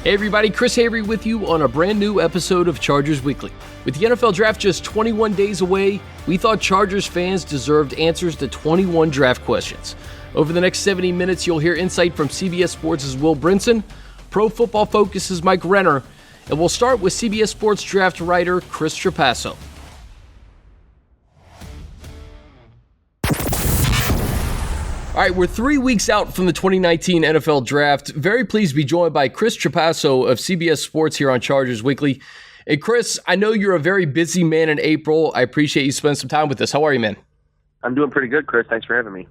Hey everybody, Chris Avery with you on a brand new episode of Chargers Weekly. With the NFL Draft just 21 days away, we thought Chargers fans deserved answers to 21 draft questions. Over the next 70 minutes, you'll hear insight from CBS Sports' Will Brinson, Pro Football Focus's Mike Renner, and we'll start with CBS Sports draft writer Chris Trapasso. All right, we're 3 weeks out from the 2019 NFL Draft. Very pleased to be joined by Chris Trapasso of CBS Sports here on Chargers Weekly. Hey, Chris, I know you're a very busy man in April. I appreciate you spending some time with us. How are you, man? I'm doing pretty good, Chris. Thanks for having me.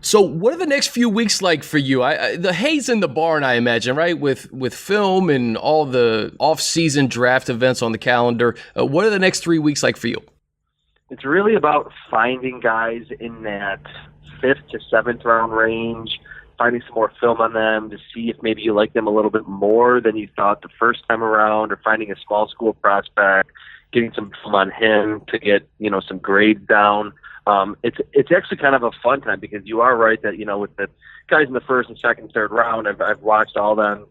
So what are the next few weeks like for you? The hay's in the barn, I imagine, right? With film and all the off-season draft events on the calendar. What are the next 3 weeks like for you? It's really about finding guys in that 5th to 7th round range, finding some more film on them to see if maybe you like them a little bit more than you thought the first time around, or finding a small school prospect, getting some film on him to get, some grades down. It's actually kind of a fun time because you are right that, with the guys in the first and second, third round, I've watched all them,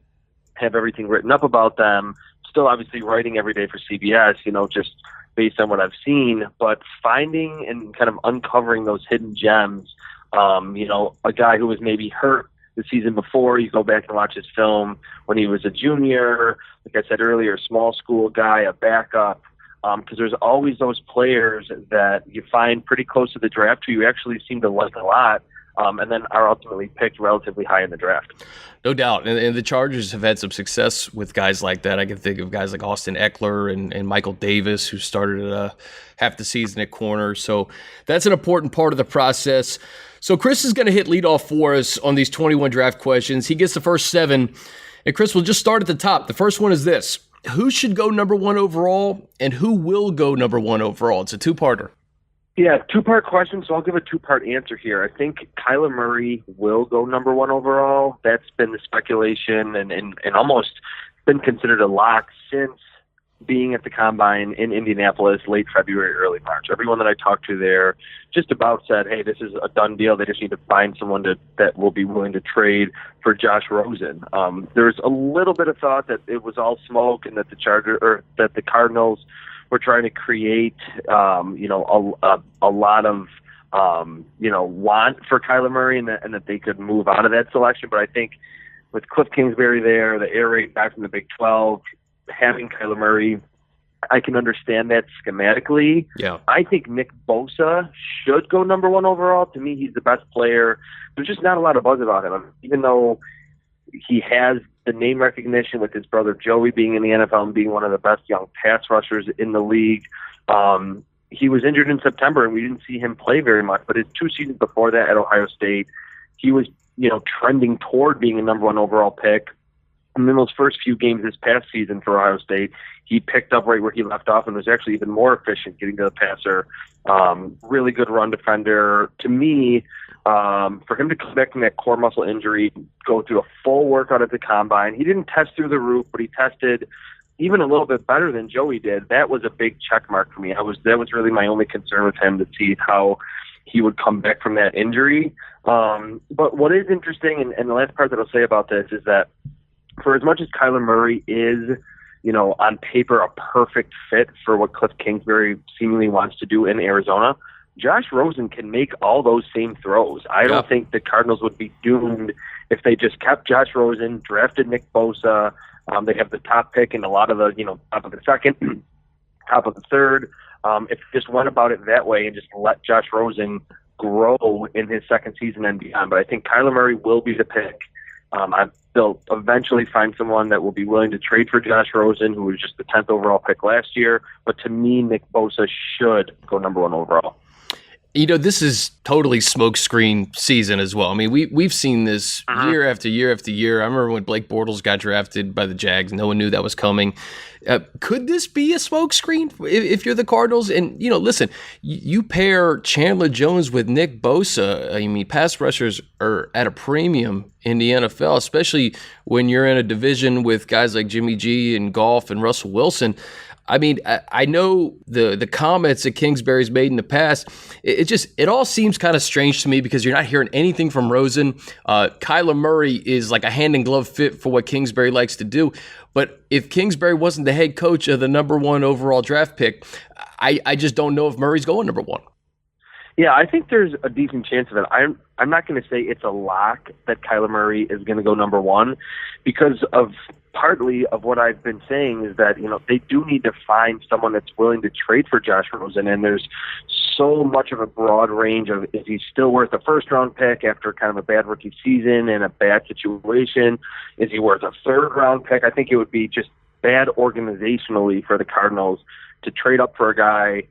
have everything written up about them, still obviously writing every day for CBS, just based on what I've seen, but finding and kind of uncovering those hidden gems. A guy who was maybe hurt the season before, you go back and watch his film when he was a junior, like I said earlier, small school guy, a backup, because there's always those players that you find pretty close to the draft who you actually seem to like a lot, and then are ultimately picked relatively high in the draft. No doubt. And the Chargers have had some success with guys like that. I can think of guys like Austin Eckler and Michael Davis, who started half the season at corner. So that's an important part of the process. So Chris is going to hit leadoff for us on these 21 draft questions. He gets the first 7. And Chris, we'll just start at the top. The first one is this: who should go number 1 overall, and who will go number 1 overall? It's a two-parter. Yeah, two-part question, so I'll give a two-part answer here. I think Kyler Murray will go number 1 overall. That's been the speculation and almost been considered a lock since being at the Combine in Indianapolis late February, early March. Everyone that I talked to there just about said, hey, this is a done deal. They just need to find someone that will be willing to trade for Josh Rosen. There's a little bit of thought that it was all smoke and that the Cardinals were trying to create, a lot of, want for Kyler Murray and that they could move out of that selection. But I think with Cliff Kingsbury there, the air raid back from the Big 12, having Kyler Murray, I can understand that schematically. Yeah. I think Nick Bosa should go number 1 overall. To me, he's the best player. There's just not a lot of buzz about him. Even though he has the name recognition with his brother Joey being in the NFL and being one of the best young pass rushers in the league. He was injured in September and we didn't see him play very much, but his 2 seasons before that at Ohio State, he was, trending toward being a number 1 overall pick. And in those first few games this past season for Ohio State, he picked up right where he left off and was actually even more efficient getting to the passer. Really good run defender. To me, for him to come back from that core muscle injury, go through a full workout at the Combine, he didn't test through the roof, but he tested even a little bit better than Joey did. That was a big check mark for me. That was really my only concern with him, to see how he would come back from that injury. But what is interesting, and the last part that I'll say about this, is that for as much as Kyler Murray is, on paper a perfect fit for what Cliff Kingsbury seemingly wants to do in Arizona, Josh Rosen can make all those same throws. I don't think the Cardinals would be doomed if they just kept Josh Rosen, drafted Nick Bosa. They have the top pick in a lot of the, top of the second, top of the third. If they just went about it that way and just let Josh Rosen grow in his second season and beyond. But I think Kyler Murray will be the pick. They'll eventually find someone that will be willing to trade for Josh Rosen, who was just the 10th overall pick last year. But to me, Nick Bosa should go number 1 overall. This is totally smokescreen season as well. I mean, we've seen this year after year after year. I remember when Blake Bortles got drafted by the Jags. No one knew that was coming. Could this be a smokescreen if you're the Cardinals? And, listen, you pair Chandler Jones with Nick Bosa. I mean, pass rushers are at a premium in the NFL, especially when you're in a division with guys like Jimmy G and Goff and Russell Wilson. I mean, I know the comments that Kingsbury's made in the past. It all seems kind of strange to me because you're not hearing anything from Rosen. Kyler Murray is like a hand in glove fit for what Kingsbury likes to do. But if Kingsbury wasn't the head coach of the number 1 overall draft pick, I just don't know if Murray's going number 1. Yeah, I think there's a decent chance of it. I'm not going to say it's a lock that Kyler Murray is going to go number 1 because of partly of what I've been saying is that, they do need to find someone that's willing to trade for Josh Rosen, and there's so much of a broad range of is he still worth a first-round pick after kind of a bad rookie season and a bad situation? Is he worth a third-round pick? I think it would be just bad organizationally for the Cardinals to trade up for a guy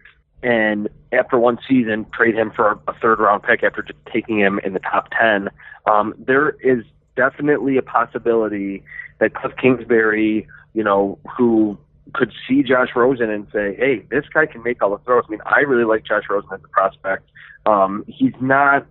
and after one season trade him for a third-round pick after just taking him in the top 10. There is definitely a possibility that Cliff Kingsbury, who could see Josh Rosen and say, hey, this guy can make all the throws. I mean, I really like Josh Rosen as a prospect. He's not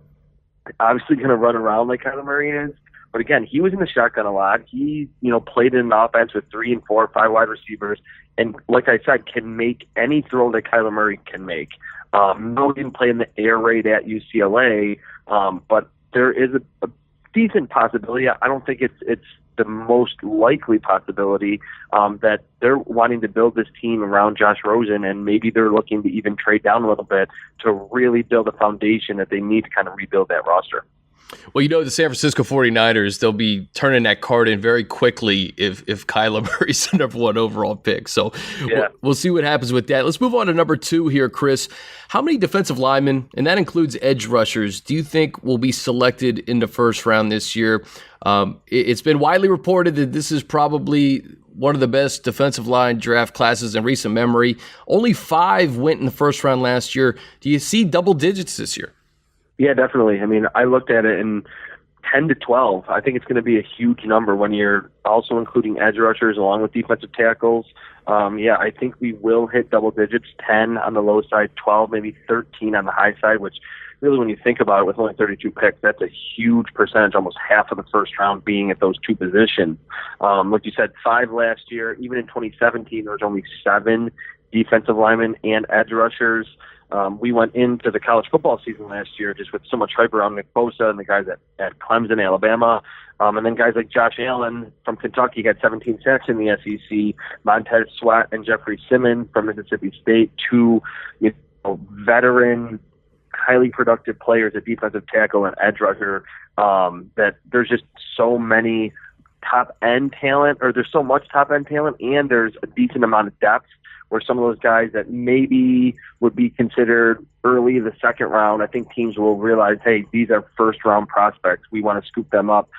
obviously going to run around like Kyler Murray is, but again, he was in the shotgun a lot. He, played in an offense with 3 and 4 or 5 wide receivers, and like I said, can make any throw that Kyler Murray can make. No, he didn't play in the air raid at UCLA, but there is a decent possibility. I don't think it's the most likely possibility that they're wanting to build this team around Josh Rosen, and maybe they're looking to even trade down a little bit to really build a foundation that they need to kind of rebuild that roster. Well, the San Francisco 49ers, they'll be turning that card in very quickly if Kyler Murray's the number 1 overall pick. So yeah. We'll see what happens with that. Let's move on to number 2 here, Chris. How many defensive linemen, and that includes edge rushers, do you think will be selected in the first round this year? It's been widely reported that this is probably one of the best defensive line draft classes in recent memory. Only 5 went in the first round last year. Do you see double digits this year? Yeah, definitely. I mean, I looked at it in 10 to 12. I think it's going to be a huge number when you're also including edge rushers along with defensive tackles. I think we will hit double digits, 10 on the low side, 12, maybe 13 on the high side, which really when you think about it, with only 32 picks, that's a huge percentage, almost half of the first round being at those 2 positions. Like you said, 5 last year. Even in 2017, there was only 7 defensive linemen and edge rushers. We went into the college football season last year just with so much hype around Nick Bosa and the guys at Clemson, Alabama, and then guys like Josh Allen from Kentucky got 17 sacks in the SEC, Montez Sweat and Jeffrey Simmons from Mississippi State, 2 veteran, highly productive players at defensive tackle and edge rusher, that there's just so many top-end talent, or there's so much top-end talent, and there's a decent amount of depth where some of those guys that maybe would be considered early the second round, I think teams will realize, hey, these are first-round prospects. We want to scoop them up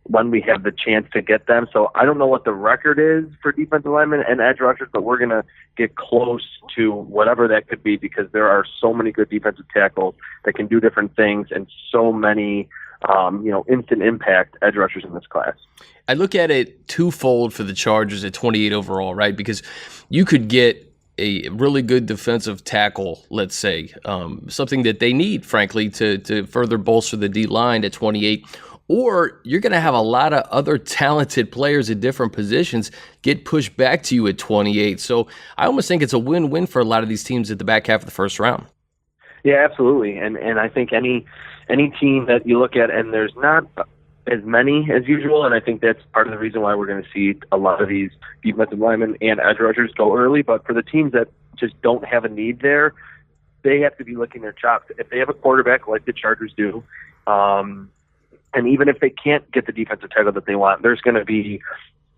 when we have the chance to get them. So I don't know what the record is for defensive linemen and edge rushers, but we're going to get close to whatever that could be because there are so many good defensive tackles that can do different things and so many instant impact edge rushers in this class. I look at it twofold for the Chargers at 28 overall, right? Because you could get a really good defensive tackle, let's say, something that they need, frankly, to further bolster the D-line at 28. Or you're going to have a lot of other talented players at different positions get pushed back to you at 28. So I almost think it's a win-win for a lot of these teams at the back half of the first round. Yeah, absolutely. And I think any team that you look at, and there's not as many as usual, and I think that's part of the reason why we're going to see a lot of these defensive linemen and edge rushers go early. But for the teams that just don't have a need there, they have to be licking their chops. If they have a quarterback like the Chargers do, and even if they can't get the defensive tackle that they want, there's going to be,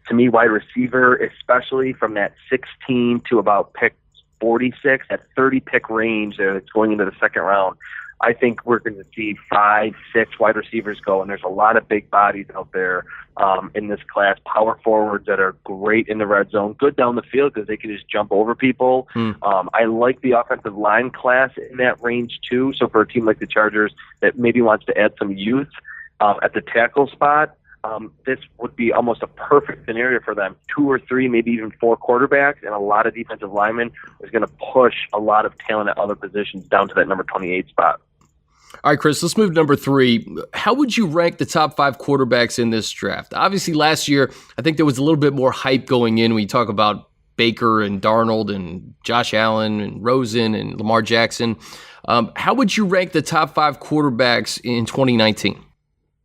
to me, wide receiver, especially from that 16 to about pick 46, that 30 pick range there that's going into the second round. I think we're going to see 5, 6 wide receivers go, and there's a lot of big bodies out there in this class, power forwards that are great in the red zone, good down the field because they can just jump over people. I like the offensive line class in that range too, so for a team like the Chargers that maybe wants to add some youth at the tackle spot, this would be almost a perfect scenario for them. 2 or 3, maybe even 4 quarterbacks and a lot of defensive linemen is going to push a lot of talent at other positions down to that number 28 spot. All right, Chris, let's move to number 3. How would you rank the top 5 quarterbacks in this draft? Obviously, last year, I think there was a little bit more hype going in when you talk about Baker and Darnold and Josh Allen and Rosen and Lamar Jackson. How would you rank the top 5 quarterbacks in 2019?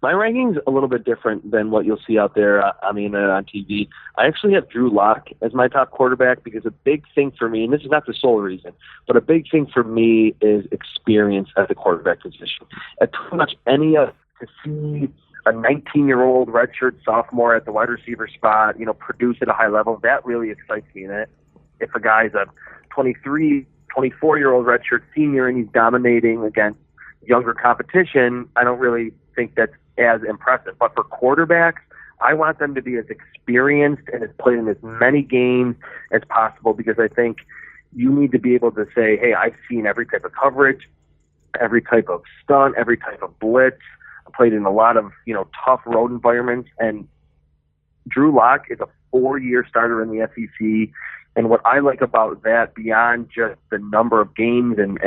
My ranking's a little bit different than what you'll see out there, on the internet, on TV. I actually have Drew Lock as my top quarterback because a big thing for me, and this is not the sole reason, but a big thing for me is experience at the quarterback position. At pretty much to see a 19-year-old redshirt sophomore at the wide receiver spot, produce at a high level, that really excites me. And if a guy's a 23, 24-year-old redshirt senior and he's dominating against younger competition, I don't really think that's as impressive. But for quarterbacks, I want them to be as experienced and has played in as many games as possible, because I think you need to be able to say, hey, I've seen every type of coverage, every type of stunt, every type of blitz. I played in a lot of, tough road environments, and Drew Lock is a 4-year starter in the SEC. And what I like about that, beyond just the number of games and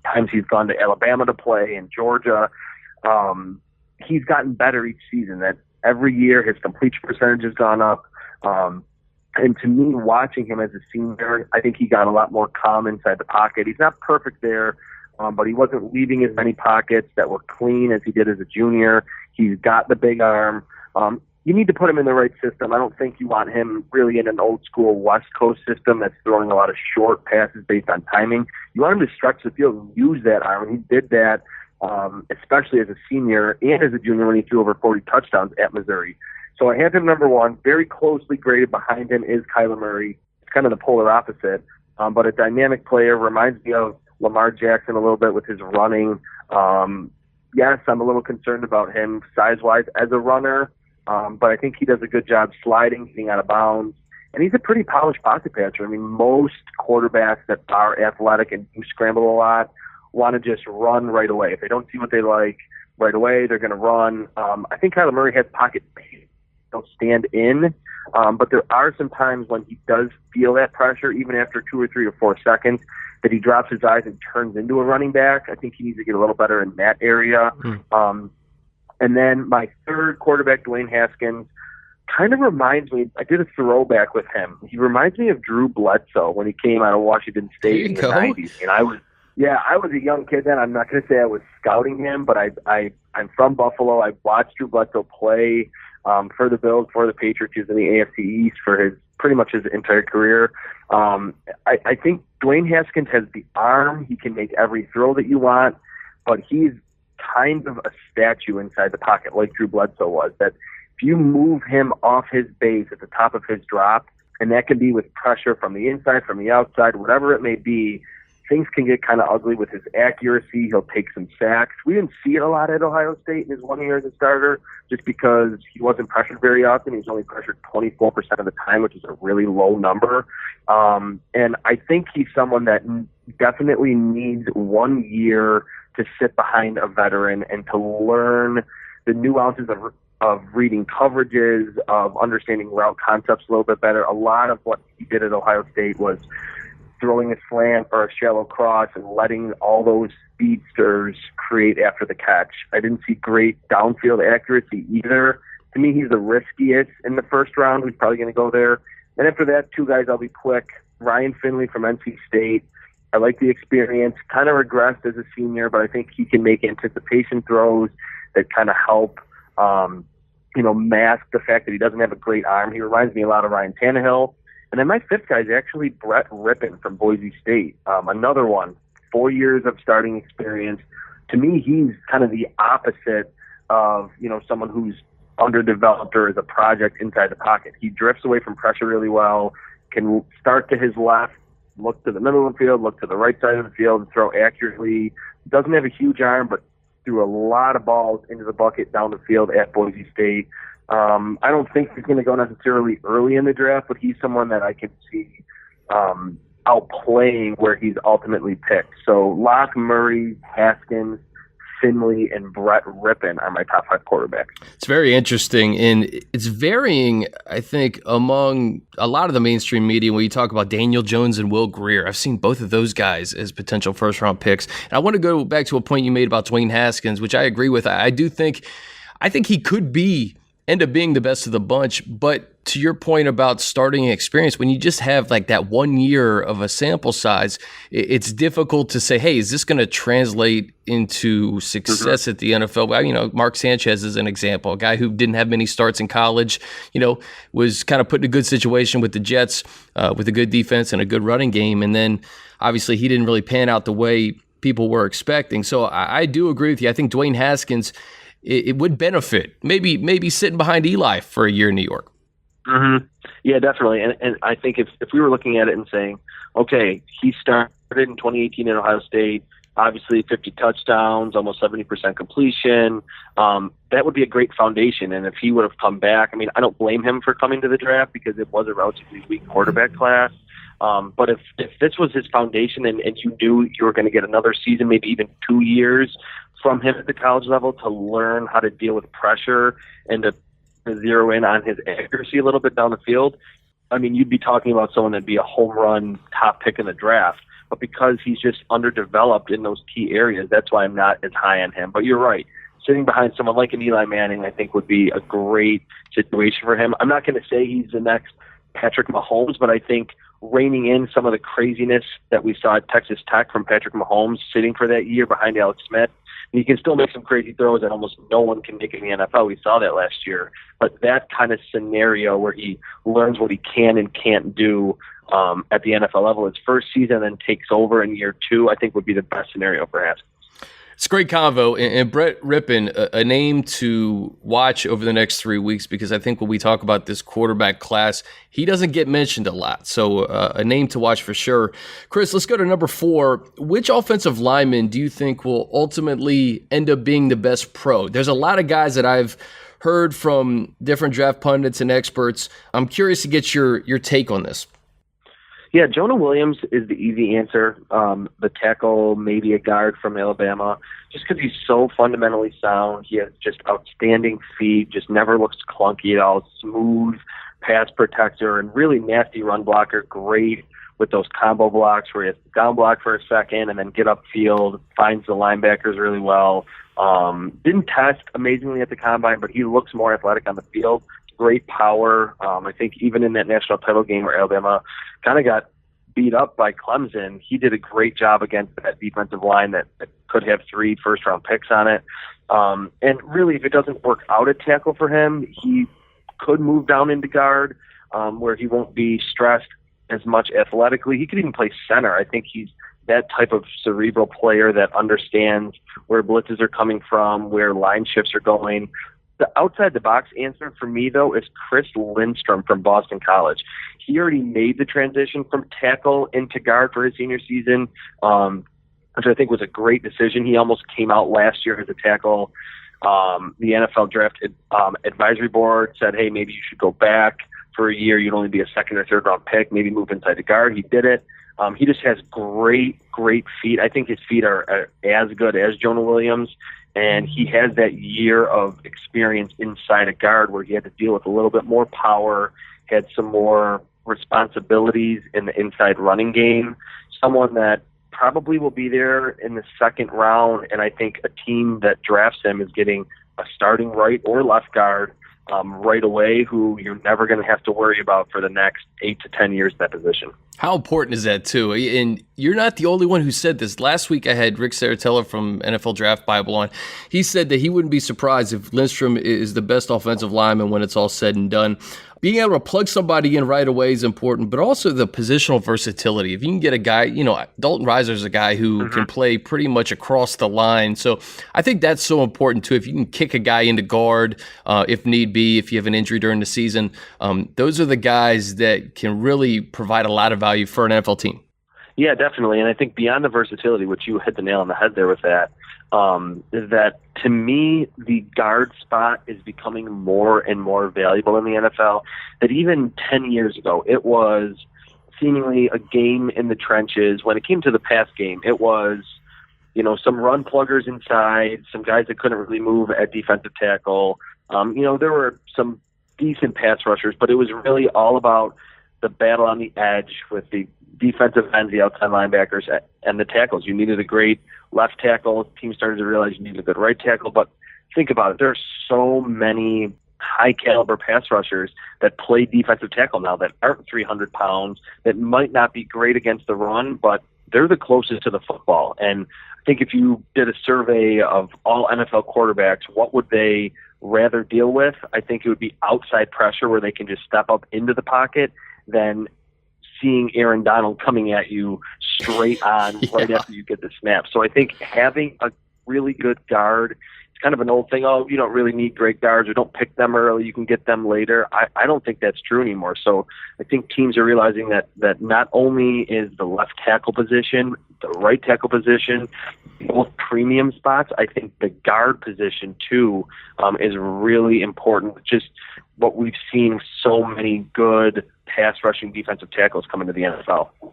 times he's gone to Alabama to play and Georgia, he's gotten better each season. That every year his completion percentage has gone up. And to me, watching him as a senior, I think he got a lot more calm inside the pocket. He's not perfect there, but he wasn't leaving as many pockets that were clean as he did as a junior. He's got the big arm. You need to put him in the right system. I don't think you want him really in an old school West Coast system that's throwing a lot of short passes based on timing. You want him to stretch the field and use that arm. He did that, especially as a senior and as a junior when he threw over 40 touchdowns at Missouri. So I have him number 1. Very closely graded behind him is Kyler Murray. It's kind of the polar opposite, but a dynamic player. Reminds me of Lamar Jackson a little bit with his running. Yes, I'm a little concerned about him size-wise as a runner, but I think he does a good job sliding, getting out of bounds. And he's a pretty polished pocket passer. I mean, most quarterbacks that are athletic and do scramble a lot want to just run right away. If they don't see what they like right away, they're going to run. I think Kyler Murray has pocket pace. Don't stand in, but there are some times when he does feel that pressure, even after 2 or 3 or 4 seconds, that he drops his eyes and turns into a running back. I think he needs to get a little better in that area. And then my third quarterback, Dwayne Haskins, kind of reminds me, I did a throwback with him. He reminds me of Drew Bledsoe when he came out of Washington State in the 90s. And I was a young kid then. I'm not going to say I was scouting him, but I'm from Buffalo. I watched Drew Bledsoe play for the Bills, for the Patriots. He was in the AFC East for pretty much his entire career. I think Dwayne Haskins has the arm. He can make every throw that you want, but he's kind of a statue inside the pocket like Drew Bledsoe was. That if you move him off his base at the top of his drop, and that can be with pressure from the inside, from the outside, whatever it may be, things can get kind of ugly with his accuracy. He'll take some sacks. We didn't see it a lot at Ohio State in his 1 year as a starter just because he wasn't pressured very often. He was only pressured 24% of the time, which is a really low number. And I think he's someone that definitely needs 1 year to sit behind a veteran and to learn the nuances of reading coverages, of understanding route concepts a little bit better. A lot of what he did at Ohio State was throwing a slant or a shallow cross and letting all those speedsters create after the catch. I didn't see great downfield accuracy either. To me, he's the riskiest in the first round. He's probably going to go there. And after that, 2 guys, I'll be quick. Ryan Finley from NC State. I like the experience. Kind of regressed as a senior, but I think he can make anticipation throws that kind of help, mask the fact that he doesn't have a great arm. He reminds me a lot of Ryan Tannehill. And then my 5th guy is actually Brett Rippon from Boise State. Another one, 4 years of starting experience. To me, he's kind of the opposite of, someone who's underdeveloped or is a project inside the pocket. He drifts away from pressure really well, can start to his left, look to the middle of the field, look to the right side of the field, and throw accurately. Doesn't have a huge arm, but threw a lot of balls into the bucket down the field at Boise State. I don't think he's going to go necessarily early in the draft, but he's someone that I can see outplaying where he's ultimately picked. So Locke, Murray, Haskins, Finley, and Brett Rippon are my top 5 quarterbacks. It's very interesting, and it's varying, I think, among a lot of the mainstream media when you talk about Daniel Jones and Will Grier. I've seen both of those guys as potential first-round picks. And I want to go back to a point you made about Dwayne Haskins, which I agree with. I think he could be end up being the best of the bunch. But to your point about starting experience, when you just have like that 1 year of a sample size, it's difficult to say, hey, is this going to translate into success at the NFL? Well, Mark Sanchez is an example, a guy who didn't have many starts in college, was kind of put in a good situation with the Jets, with a good defense and a good running game. And then obviously he didn't really pan out the way people were expecting. So I do agree with you. I think Dwayne Haskins, it would benefit maybe sitting behind Eli for a year in New York. Yeah, definitely. And I think if we were looking at it and saying, okay, he started in 2018 in Ohio State, obviously 50 touchdowns, almost 70% completion, that would be a great foundation. And if he would have come back, I mean, I don't blame him for coming to the draft because it was a relatively weak quarterback class. But if this was his foundation and you knew you were going to get another season, maybe even 2 years from him at the college level to learn how to deal with pressure and to zero in on his accuracy a little bit down the field, I mean, you'd be talking about someone that'd be a home run top pick in the draft. But because he's just underdeveloped in those key areas, that's why I'm not as high on him. But you're right. Sitting behind someone like an Eli Manning, I think, would be a great situation for him. I'm not going to say he's the next Patrick Mahomes, but I think reining in some of the craziness that we saw at Texas Tech from Patrick Mahomes sitting for that year behind Alex Smith, he can still make some crazy throws that almost no one can make in the NFL. We saw that last year. But that kind of scenario where he learns what he can and can't do at the NFL level his first season and then takes over in year 2, I think would be the best scenario for Haskins. It's a great convo. And Brett Rippon, a name to watch over the next 3 weeks, because I think when we talk about this quarterback class, he doesn't get mentioned a lot. So a name to watch for sure. Chris, let's go to number 4. Which offensive lineman do you think will ultimately end up being the best pro? There's a lot of guys that I've heard from different draft pundits and experts. I'm curious to get your take on this. Yeah, Jonah Williams is the easy answer. The tackle, maybe a guard from Alabama, just because he's so fundamentally sound. He has just outstanding feet, just never looks clunky at all, smooth pass protector, and really nasty run blocker. Great with those combo blocks where he has to down block for a second and then get upfield, finds the linebackers really well. Didn't test amazingly at the combine, but he looks more athletic on the field. Great power. I think even in that national title game where Alabama kind of got beat up by Clemson, he did a great job against that defensive line that could have 3 first-round picks on it. And really, if it doesn't work out at tackle for him, he could move down into guard where he won't be stressed as much athletically. He could even play center. I think he's that type of cerebral player that understands where blitzes are coming from, where line shifts are going. The outside-the-box answer for me, though, is Chris Lindstrom from Boston College. He already made the transition from tackle into guard for his senior season, which I think was a great decision. He almost came out last year as a tackle. The NFL Draft Advisory Board said, hey, maybe you should go back for a year. You'd only be a second or third round pick, maybe move inside the guard. He did it. He just has great feet. I think his feet are as good as Jonah Williams. And he has that year of experience inside a guard where he had to deal with a little bit more power, had some more responsibilities in the inside running game. Someone that probably will be there in the second round, and I think a team that drafts him is getting a starting right or left guard right away who you're never going to have to worry about for the next 8 to 10 years in that position. How important is that, too? And you're not the only one who said this. Last week, I had Rick Saratella from NFL Draft Bible on. He said that he wouldn't be surprised if Lindstrom is the best offensive lineman when it's all said and done. Being able to plug somebody in right away is important, but also the positional versatility. If you can get a guy, Dalton Reiser is a guy who can play pretty much across the line. So I think that's so important, too. If you can kick a guy into guard, if need be, if you have an injury during the season, those are the guys that can really provide a lot of value for an NFL team. Yeah, definitely. And I think beyond the versatility, which you hit the nail on the head there with that, is that to me, the guard spot is becoming more and more valuable in the NFL. That even 10 years ago, it was seemingly a game in the trenches. When it came to the pass game, it was, some run pluggers inside, some guys that couldn't really move at defensive tackle. There were some decent pass rushers, but it was really all about the battle on the edge with the defensive ends, the outside linebackers, and the tackles. You needed a great left tackle. Teams started to realize you needed a good right tackle. But think about it. There are so many high caliber pass rushers that play defensive tackle now that aren't 300 pounds, that might not be great against the run, but they're the closest to the football. And I think if you did a survey of all NFL quarterbacks, what would they rather deal with? I think it would be outside pressure where they can just step up into the pocket than seeing Aaron Donald coming at you straight on right after you get the snap. So I think having a really good guard, it's kind of an old thing, oh, you don't really need great guards or don't pick them early, you can get them later. I don't think that's true anymore. So I think teams are realizing that not only is the left tackle position, the right tackle position, both premium spots, I think the guard position too is really important. Just what we've seen, so many good pass rushing defensive tackles come into the NFL. All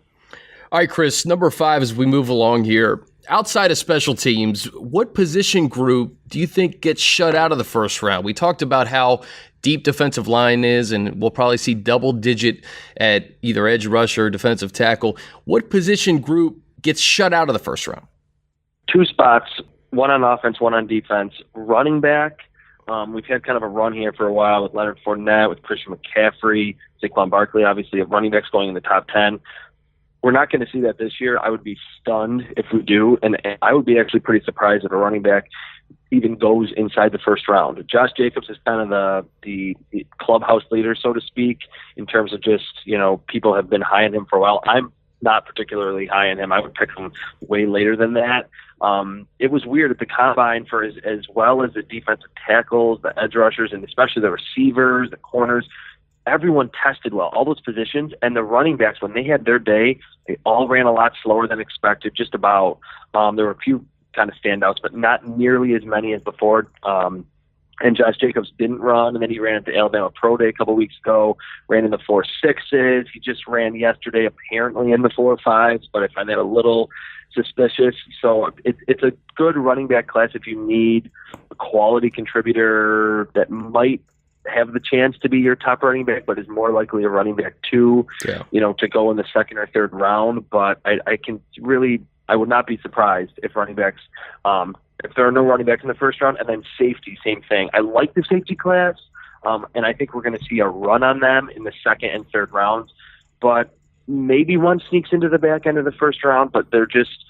right, Chris, number 5 as we move along here. Outside of special teams, what position group do you think gets shut out of the first round? We talked about how deep defensive line is, and we'll probably see double digit at either edge rusher or defensive tackle. What position group gets shut out of the first round? 2 spots, one on offense, one on defense. Running back, we've had kind of a run here for a while with Leonard Fournette, with Christian McCaffrey, Saquon Barkley, obviously, of running backs going in the top 10. We're not going to see that this year. I would be stunned if we do, and I would be actually pretty surprised if a running back even goes inside the first round. Josh Jacobs is kind of the clubhouse leader, so to speak, in terms of just, people have been high on him for a while. I'm not particularly high on him. I would pick him way later than that. It was weird at the combine for as well as the defensive tackles, the edge rushers, and especially the receivers, the corners. Everyone tested well, all those positions, and the running backs, when they had their day, they all ran a lot slower than expected, just about. There were a few kind of standouts, but not nearly as many as before. And Josh Jacobs didn't run, and then he ran at the Alabama Pro Day a couple weeks ago, ran in the 4.6s. He just ran yesterday, apparently in the 4.5s, but I find that a little suspicious. So it's a good running back class if you need a quality contributor that might have the chance to be your top running back, but is more likely a running back 2, to go in the second or third round. But I would not be surprised if running backs, if there are no running backs in the first round, and then safety, same thing. I like the safety class, and I think we're going to see a run on them in the second and third rounds, but maybe one sneaks into the back end of the first round, but there just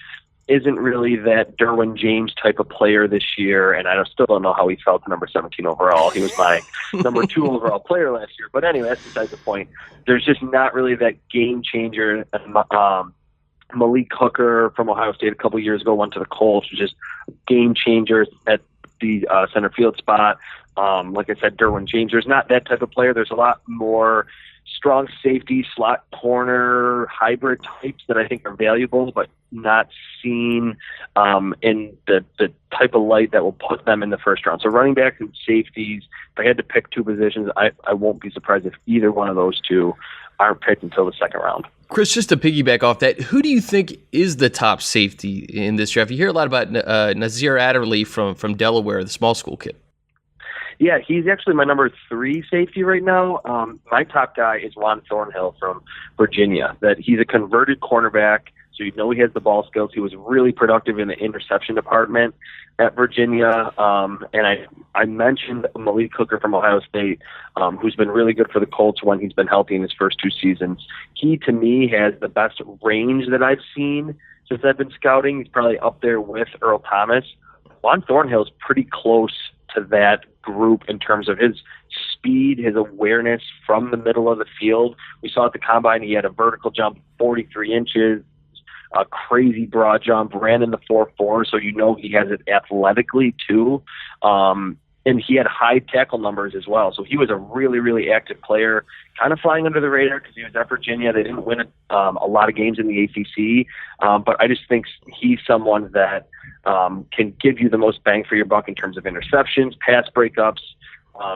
isn't really that Derwin James type of player this year, and I still don't know how he fell to number 17 overall. He was my number 2 overall player last year, but anyway, that's besides the point. There's just not really that game changer. Malik Hooker from Ohio State a couple years ago went to the Colts, was just game changer at the center field spot. Like I said, Derwin James, there's not that type of player. There's a lot more strong safety, slot corner, hybrid types that I think are valuable, but not seen in the type of light that will put them in the first round. So running backs and safeties, if I had to pick 2 positions, I won't be surprised if either one of those 2 aren't picked until the second round. Chris, just to piggyback off that, who do you think is the top safety in this draft? You hear a lot about Nazir Adderley from Delaware, the small school kid. Yeah, he's actually my number 3 safety right now. My top guy is Juan Thornhill from Virginia. That he's a converted cornerback, so you know he has the ball skills. He was really productive in the interception department at Virginia. And I mentioned Malik Hooker from Ohio State, who's been really good for the Colts when he's been healthy in his first 2 seasons. He, to me, has the best range that I've seen since I've been scouting. He's probably up there with Earl Thomas. Juan Thornhill is pretty close to that group in terms of his speed, his awareness from the middle of the field. We saw at the combine he had a vertical jump 43 inches, a crazy broad jump, ran in the 4.4, so you know he has it athletically too. And he had high tackle numbers as well. So he was a really, really active player, kind of flying under the radar because he was at Virginia. They didn't win a lot of games in the ACC, but I just think he's someone that can give you the most bang for your buck in terms of interceptions, pass breakups.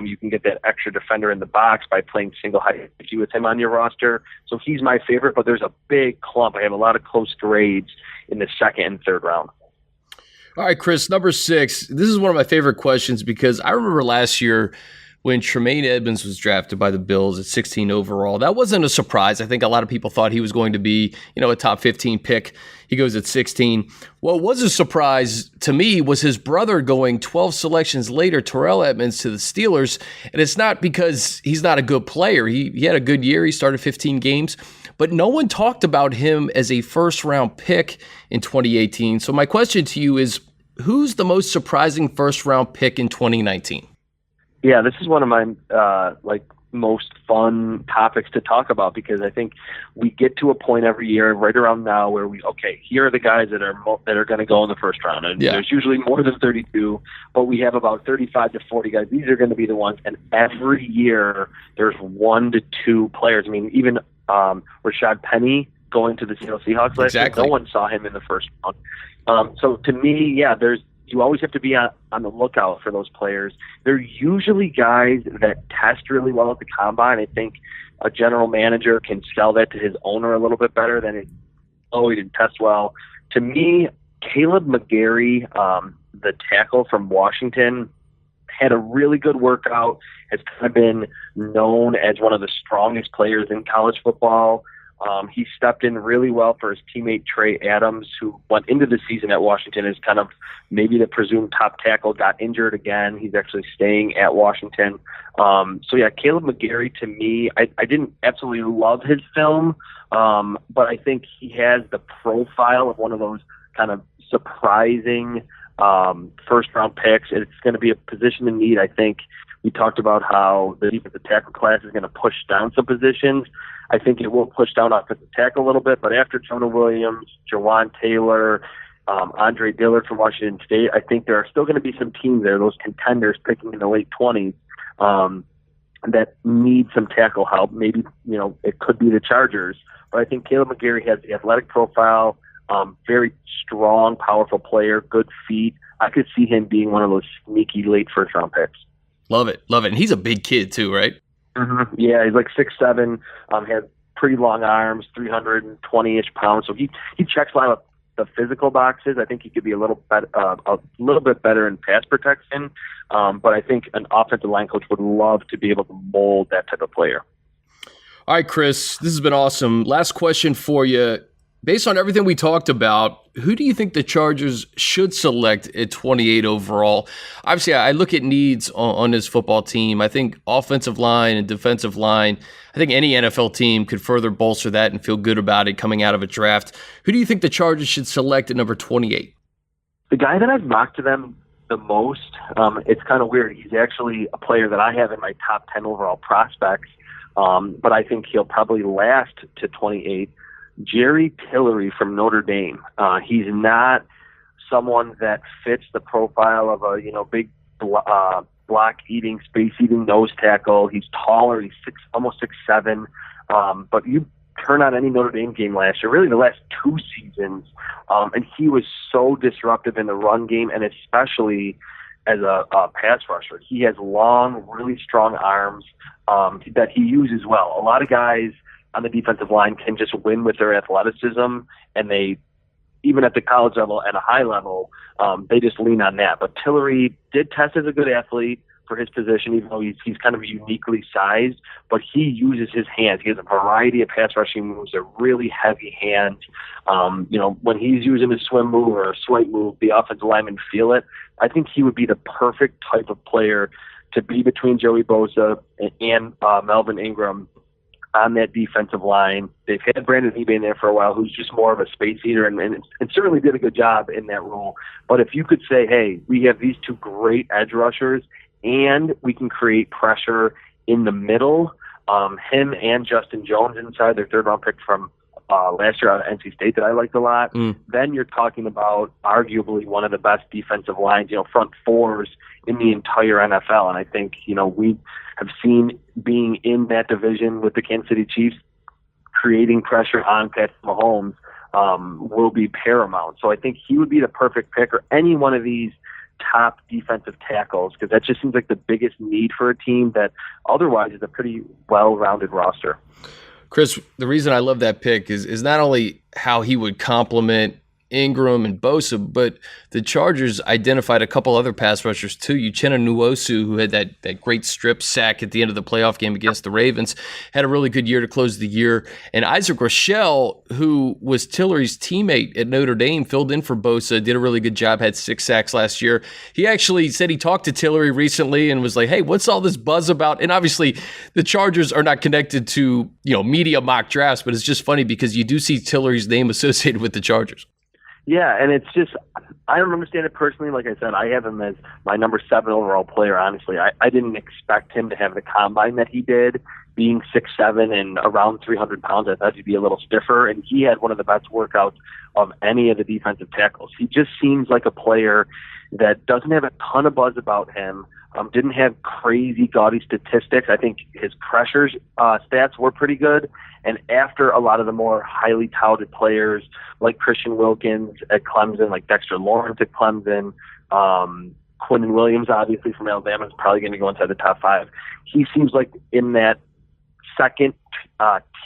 You can get that extra defender in the box by playing single high safety with him on your roster. So he's my favorite, but there's a big clump. I have a lot of close grades in the second and third round. All right, Chris, number 6. This is one of my favorite questions because I remember last year when Tremaine Edmonds was drafted by the Bills at 16 overall. That wasn't a surprise. I think a lot of people thought he was going to be, a top 15 pick. He goes at 16. What was a surprise to me was his brother going 12 selections later, Terrell Edmonds, to the Steelers. And it's not because he's not a good player. He had a good year. He started 15 games. But no one talked about him as a first-round pick in 2018. So my question to you is, who's the most surprising first-round pick in 2019? Yeah, this is one of my most fun topics to talk about, because I think we get to a point every year right around now where here are the guys that are going to go in the first round, and there's usually more than 32, but we have about 35 to 40 guys. These are going to be the ones, and every year there's 1 to 2 players. I mean, even Rashad Penny going to the Seattle Seahawks last year, no one saw him in the first round. So to me, you always have to be on the lookout for those players. They're usually guys that test really well at the combine. I think a general manager can sell that to his owner a little bit better than he didn't test well. To me, Caleb McGarry, the tackle from Washington, had a really good workout, has kind of been known as one of the strongest players in college football. He stepped in really well for his teammate Trey Adams, who went into the season at Washington as kind of maybe the presumed top tackle, got injured again. He's actually staying at Washington. Caleb McGarry, to me, I didn't absolutely love his film, but I think he has the profile of one of those kind of surprising first-round picks. It's going to be a position in need. I think we talked about how the defensive tackle class is going to push down some positions. I think it will push down offensive tackle a little bit, but after Jonah Williams, Jawan Taylor, Andre Dillard from Washington State, I think there are still going to be some teams there, those contenders picking in the late 20s, that need some tackle help. Maybe, it could be the Chargers, but I think Caleb McGarry has the athletic profile, very strong, powerful player, good feet. I could see him being one of those sneaky late first-round picks. Love it. And he's a big kid too, right? Mm-hmm. Yeah, he's like 6'7", has pretty long arms, 320-ish pounds. So he checks a lot of the physical boxes. I think he could be a little bit better in pass protection. But I think an offensive line coach would love to be able to mold that type of player. All right, Chris, this has been awesome. Last question for you. Based on everything we talked about, who do you think the Chargers should select at 28 overall? Obviously, I look at needs on this football team. I think offensive line and defensive line, I think any NFL team could further bolster that and feel good about it coming out of a draft. Who do you think the Chargers should select at number 28? The guy that I've mocked to them the most, it's kind of weird. He's actually a player that I have in my top 10 overall prospects, but I think he'll probably last to 28. Jerry Tillery from Notre Dame. He's not someone that fits the profile of a big block-eating, space-eating nose tackle. He's taller. He's almost 6'7". But you turn on any Notre Dame game last year, really the last 2 seasons, and he was so disruptive in the run game, and especially as a pass rusher. He has long, really strong arms that he uses well. A lot of guys on the defensive line can just win with their athleticism, and they, even at the college level, at a high level, they just lean on that. But Tillery did test as a good athlete for his position, even though he's kind of uniquely sized, but he uses his hands. He has a variety of pass rushing moves. They're really heavy hands. When he's using a swim move or a swipe move, the offensive linemen feel it. I think he would be the perfect type of player to be between Joey Bosa and Melvin Ingram on that defensive line. They've had Brandon Ebe in there for a while, who's just more of a space eater and certainly did a good job in that role. But if you could say, hey, we have these 2 great edge rushers and we can create pressure in the middle, him and Justin Jones inside, their 3rd-round pick from last year out of NC State that I liked a lot, then you're talking about arguably one of the best defensive lines, front fours in the entire NFL. And I think, we have seen being in that division with the Kansas City Chiefs, creating pressure on Patrick Mahomes will be paramount. So I think he would be the perfect pick, or any one of these top defensive tackles, because that just seems like the biggest need for a team that otherwise is a pretty well-rounded roster. Chris, the reason I love that pick is not only how he would complement Ingram and Bosa, but the Chargers identified a couple other pass rushers too. Uchenna Nwosu, who had that great strip sack at the end of the playoff game against the Ravens, had a really good year to close the year. And Isaac Rochelle, who was Tillery's teammate at Notre Dame, filled in for Bosa, did a really good job, had 6 sacks last year. He actually said he talked to Tillery recently and was like, hey, what's all this buzz about? And obviously the Chargers are not connected to, media mock drafts, but it's just funny because you do see Tillery's name associated with the Chargers. Yeah, and it's just, I don't understand it personally. Like I said, I have him as my number 7 overall player, honestly. I didn't expect him to have the combine that he did, being 6'7" and around 300 pounds. I thought he'd be a little stiffer, and he had one of the best workouts of any of the defensive tackles. He just seems like a player that doesn't have a ton of buzz about him, didn't have crazy gaudy statistics. I think his pressures stats were pretty good. And after a lot of the more highly touted players like Christian Wilkins at Clemson, like Dexter Lawrence at Clemson, Quinnen Williams, obviously from Alabama, is probably going to go inside the top 5. He seems like in that second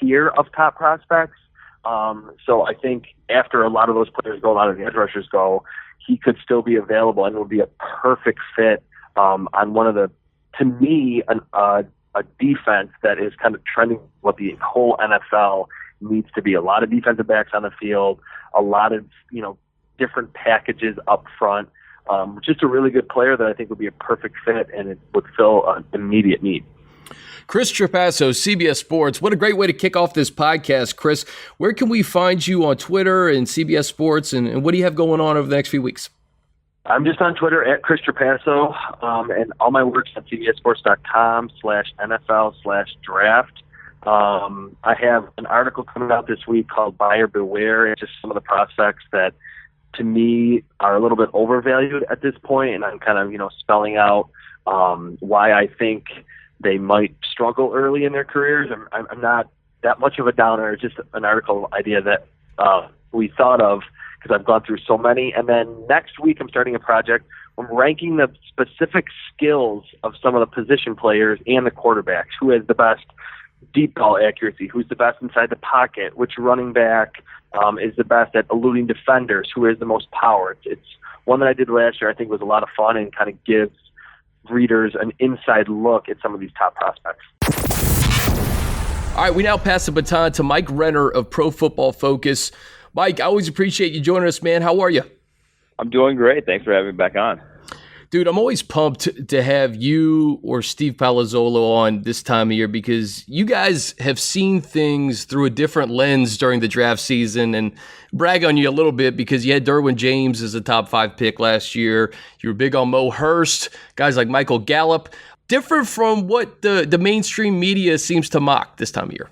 tier of top prospects. So I think after a lot of those players go, a lot of the edge rushers go, he could still be available and would be a perfect fit on one of the, to me, a defense that is kind of trending what the whole NFL needs to be. A lot of defensive backs on the field, a lot of, different packages up front. Just a really good player that I think would be a perfect fit, and it would fill an immediate need. Chris Trapasso, CBS Sports. What a great way to kick off this podcast, Chris. Where can we find you on Twitter and CBS Sports, and what do you have going on over the next few weeks? I'm just on Twitter at Chris Trapasso, and all my work's on cbssports.com/NFL/draft. I have an article coming out this week called Buyer Beware. It's just some of the prospects that, to me, are a little bit overvalued at this point, and I'm kind of, spelling out why I think they might struggle early in their careers. I'm not that much of a downer. It's just an article idea that we thought of because I've gone through so many. And then next week I'm starting a project. I'm ranking the specific skills of some of the position players and the quarterbacks. Who has the best deep ball accuracy? Who's the best inside the pocket? Which running back is the best at eluding defenders? Who has the most power? It's one that I did last year. I think was a lot of fun and kind of gives readers an inside look at some of these top prospects. All right, we now pass the baton to Mike Renner of Pro Football Focus. Mike, I always appreciate you joining us, man. How are you? I'm doing great. Thanks for having me back on. Dude, I'm always pumped to have you or Steve Palazzolo on this time of year because you guys have seen things through a different lens during the draft season, and brag on you a little bit because you had Derwin James as a top 5 pick last year. You were big on Mo Hurst, guys like Michael Gallup. Different from what the mainstream media seems to mock this time of year.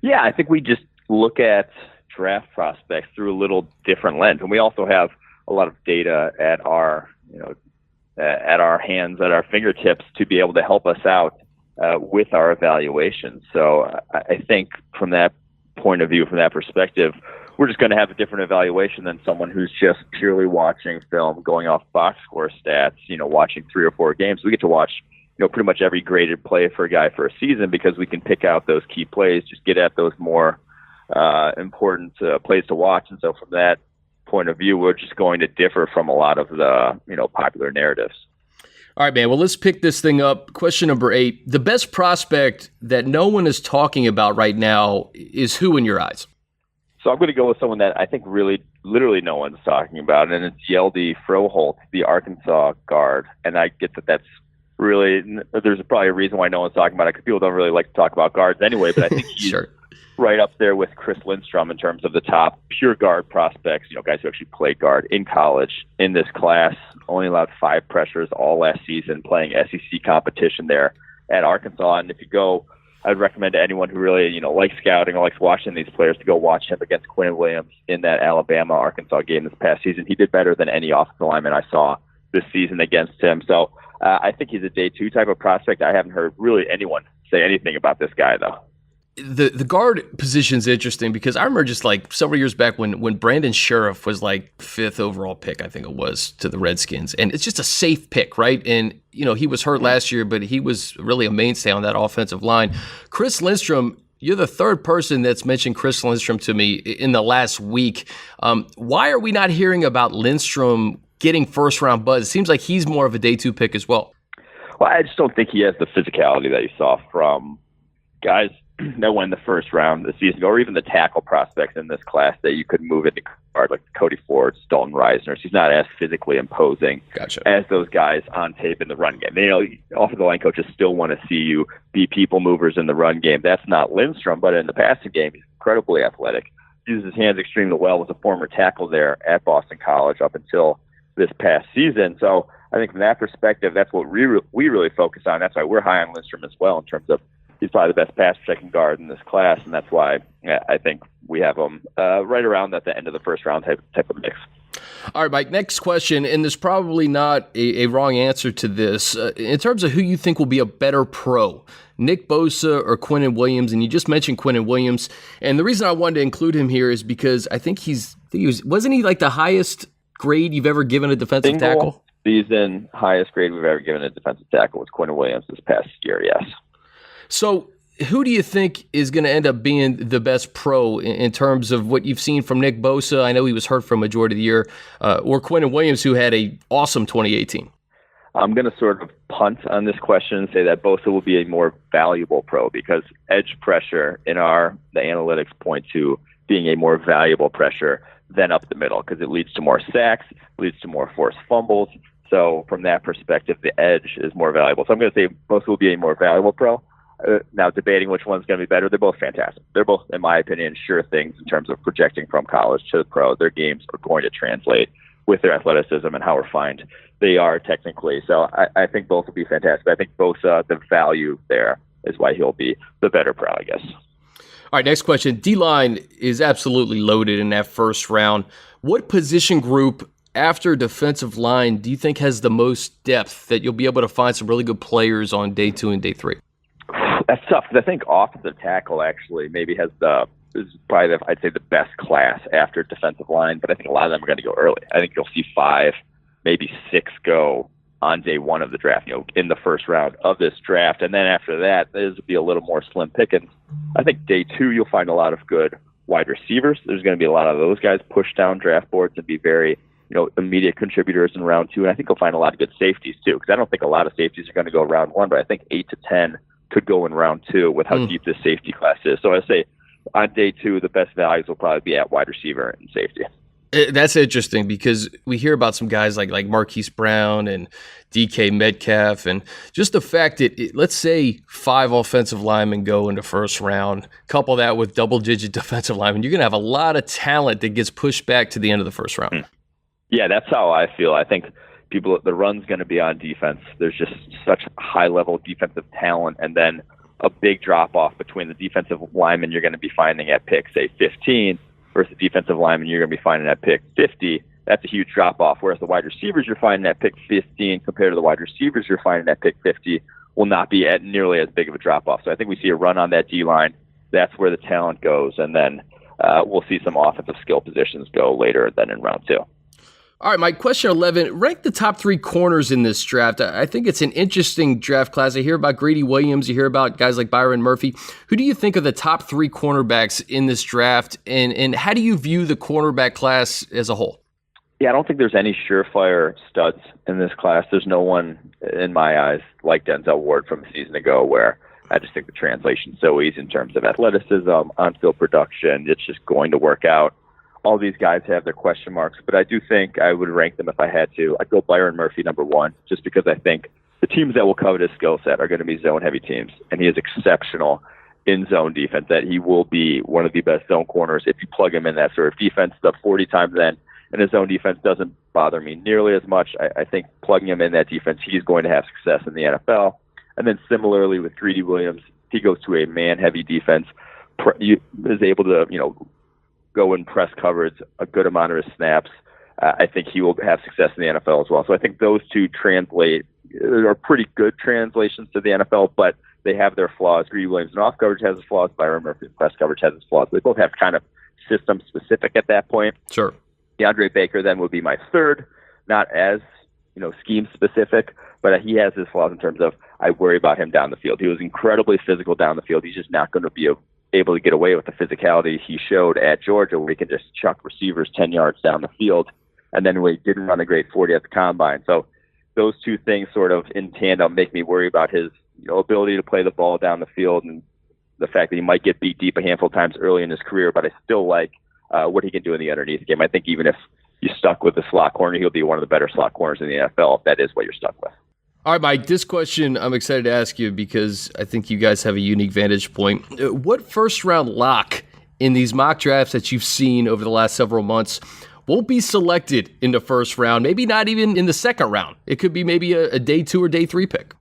Yeah, I think we just look at draft prospects through a little different lens, and we also have a lot of data at our hands, at our fingertips, to be able to help us out with our evaluation. So I think from that point of view, from that perspective, we're just going to have a different evaluation than someone who's just purely watching film, going off box score stats, watching 3 or 4 games. We get to watch, pretty much every graded play for a guy for a season because we can pick out those key plays, just get at those more important plays to watch. And so from that point of view, we're just going to differ from a lot of the, popular narratives. All right, man. Well, let's pick this thing up. Question number 8. The best prospect that no one is talking about right now is who in your eyes? So I'm going to go with someone that I think really, literally no one's talking about, and it's Yeldy Froholt, the Arkansas guard. And I get that that's really, there's probably a reason why no one's talking about it because people don't really like to talk about guards anyway, but I think he's sure. Right up there with Chris Lindstrom in terms of the top pure guard prospects, guys who actually play guard in college. In this class, only allowed 5 pressures all last season, playing SEC competition there at Arkansas. And if you go, I'd recommend to anyone who really, likes scouting or likes watching these players to go watch him against Quinnen Williams in that Alabama-Arkansas game this past season. He did better than any offensive lineman I saw this season against him. So I think he's a day 2 type of prospect. I haven't heard really anyone say anything about this guy, though. The guard position's interesting because I remember just like several years back when Brandon Sheriff was like 5th overall pick, I think it was, to the Redskins. And it's just a safe pick, right? And, he was hurt last year, but he was really a mainstay on that offensive line. Chris Lindstrom You're the third person that's mentioned Chris Lindstrom to me in the last week. Why are we not hearing about Lindstrom getting first-round buzz? It seems like he's more of a day 2 pick as well. Well, I just don't think he has the physicality that you saw from guys that went in the first round this season, or even the tackle prospects in this class that you could move into guard, like Cody Ford, Dalton Reisner. He's not as physically imposing as those guys on tape in the run game. Offensive line coaches still want to see you be people movers in the run game. That's not Lindstrom, but in the passing game, he's incredibly athletic. He uses his hands extremely well. Was a former tackle there at Boston College up until this past season. So I think from that perspective, that's what we really focus on. That's why we're high on Lindstrom as well in terms of he's probably the best pass protecting guard in this class, and that's why I think we have him right around at the end of the first round type of mix. All right, Mike, next question, and there's probably not a wrong answer to this. In terms of who you think will be a better pro, Nick Bosa or Quinnen Williams, and you just mentioned Quinnen Williams, and the reason I wanted to include him here is because I think wasn't he like the highest grade you've ever given a defensive tackle? Season highest grade we've ever given a defensive tackle was Quinnen Williams this past year, yes. So who do you think is going to end up being the best pro in terms of what you've seen from Nick Bosa? I know he was hurt for a majority of the year, or Quinnen Williams, who had an awesome 2018. I'm going to sort of punt on this question and say that Bosa will be a more valuable pro because edge pressure in the analytics point to being a more valuable pressure than up the middle because it leads to more sacks, leads to more forced fumbles. So from that perspective, the edge is more valuable. So I'm going to say Bosa will be a more valuable pro. Now, debating which one's going to be better, they're both fantastic. They're both, in my opinion, sure things in terms of projecting from college to the pro. Their games are going to translate with their athleticism and how refined they are technically. So I think both will be fantastic. I think Bosa, the value there is why he'll be the better pro, I guess. All right, next question. D-line is absolutely loaded in that first round. What position group after defensive line do you think has the most depth that you'll be able to find some really good players on day 2 and day 3? That's tough because I think offensive tackle actually maybe is probably I'd say the best class after defensive line, but I think a lot of them are going to go early. I think you'll see 5, maybe 6 go on day 1 of the draft, in the first round of this draft, and then after that, there's be a little more slim pickings. I think day 2 you'll find a lot of good wide receivers. There's going to be a lot of those guys push down draft boards and be very immediate contributors in round 2, and I think you'll find a lot of good safeties too because I don't think a lot of safeties are going to go round 1, but I think 8 to 10 could go in round 2 with how deep this safety class is. So I say on day 2, the best values will probably be at wide receiver and safety. That's interesting because we hear about some guys like Marquise Brown and DK Metcalf, and just the fact that, let's say 5 offensive linemen go in the first round, couple that with double-digit defensive linemen, you're going to have a lot of talent that gets pushed back to the end of the first round. Yeah, that's how I feel. I think the run's going to be on defense. There's just such high-level defensive talent, and then a big drop-off between the defensive linemen you're going to be finding at pick, say, 15, versus the defensive linemen you're going to be finding at pick 50. That's a huge drop-off, whereas the wide receivers you're finding at pick 15 compared to the wide receivers you're finding at pick 50 will not be at nearly as big of a drop-off. So I think we see a run on that D-line. That's where the talent goes, and then we'll see some offensive skill positions go later than in round 2. All right, Mike, question 11. Rank the top 3 corners in this draft. I think it's an interesting draft class. I hear about Grady Williams. You hear about guys like Byron Murphy. Who do you think are the top 3 cornerbacks in this draft, and how do you view the cornerback class as a whole? Yeah, I don't think there's any surefire studs in this class. There's no one, in my eyes, like Denzel Ward from a season ago where I just think the translation's so easy in terms of athleticism, on-field production. It's just going to work out. All these guys have their question marks, but I do think I would rank them if I had to. I'd go Byron Murphy number 1, just because I think the teams that will covet his skill set are going to be zone-heavy teams, and he is exceptional in zone defense, that he will be one of the best zone corners if you plug him in that sort of defense. The 40 times then, and his zone defense doesn't bother me nearly as much. I think plugging him in that defense, he's going to have success in the NFL. And then similarly with Greedy Williams, he goes to a man-heavy defense, is able to, go in press coverage a good amount of his snaps. I think he will have success in the NFL as well. So I think those two are pretty good translations to the NFL, but they have their flaws. Greedy Williams in off coverage has his flaws. Byron Murphy in press coverage has his flaws. They both have kind of system specific at that point. Sure. DeAndre Baker then would be my 3rd, not as scheme specific, but he has his flaws in terms of I worry about him down the field. He was incredibly physical down the field. He's just not going to be able to get away with the physicality he showed at Georgia, where he could just chuck receivers 10 yards down the field, and then where he didn't run a great 40 at the combine. So those two things sort of in tandem make me worry about his ability to play the ball down the field, and the fact that he might get beat deep a handful of times early in his career, but I still like what he can do in the underneath game. I think even if you stuck with the slot corner, he'll be one of the better slot corners in the NFL if that is what you're stuck with. All right, Mike, this question I'm excited to ask you because I think you guys have a unique vantage point. What first-round lock in these mock drafts that you've seen over the last several months won't be selected in the first round, maybe not even in the second round? It could be maybe a day 2 or day 3 pick.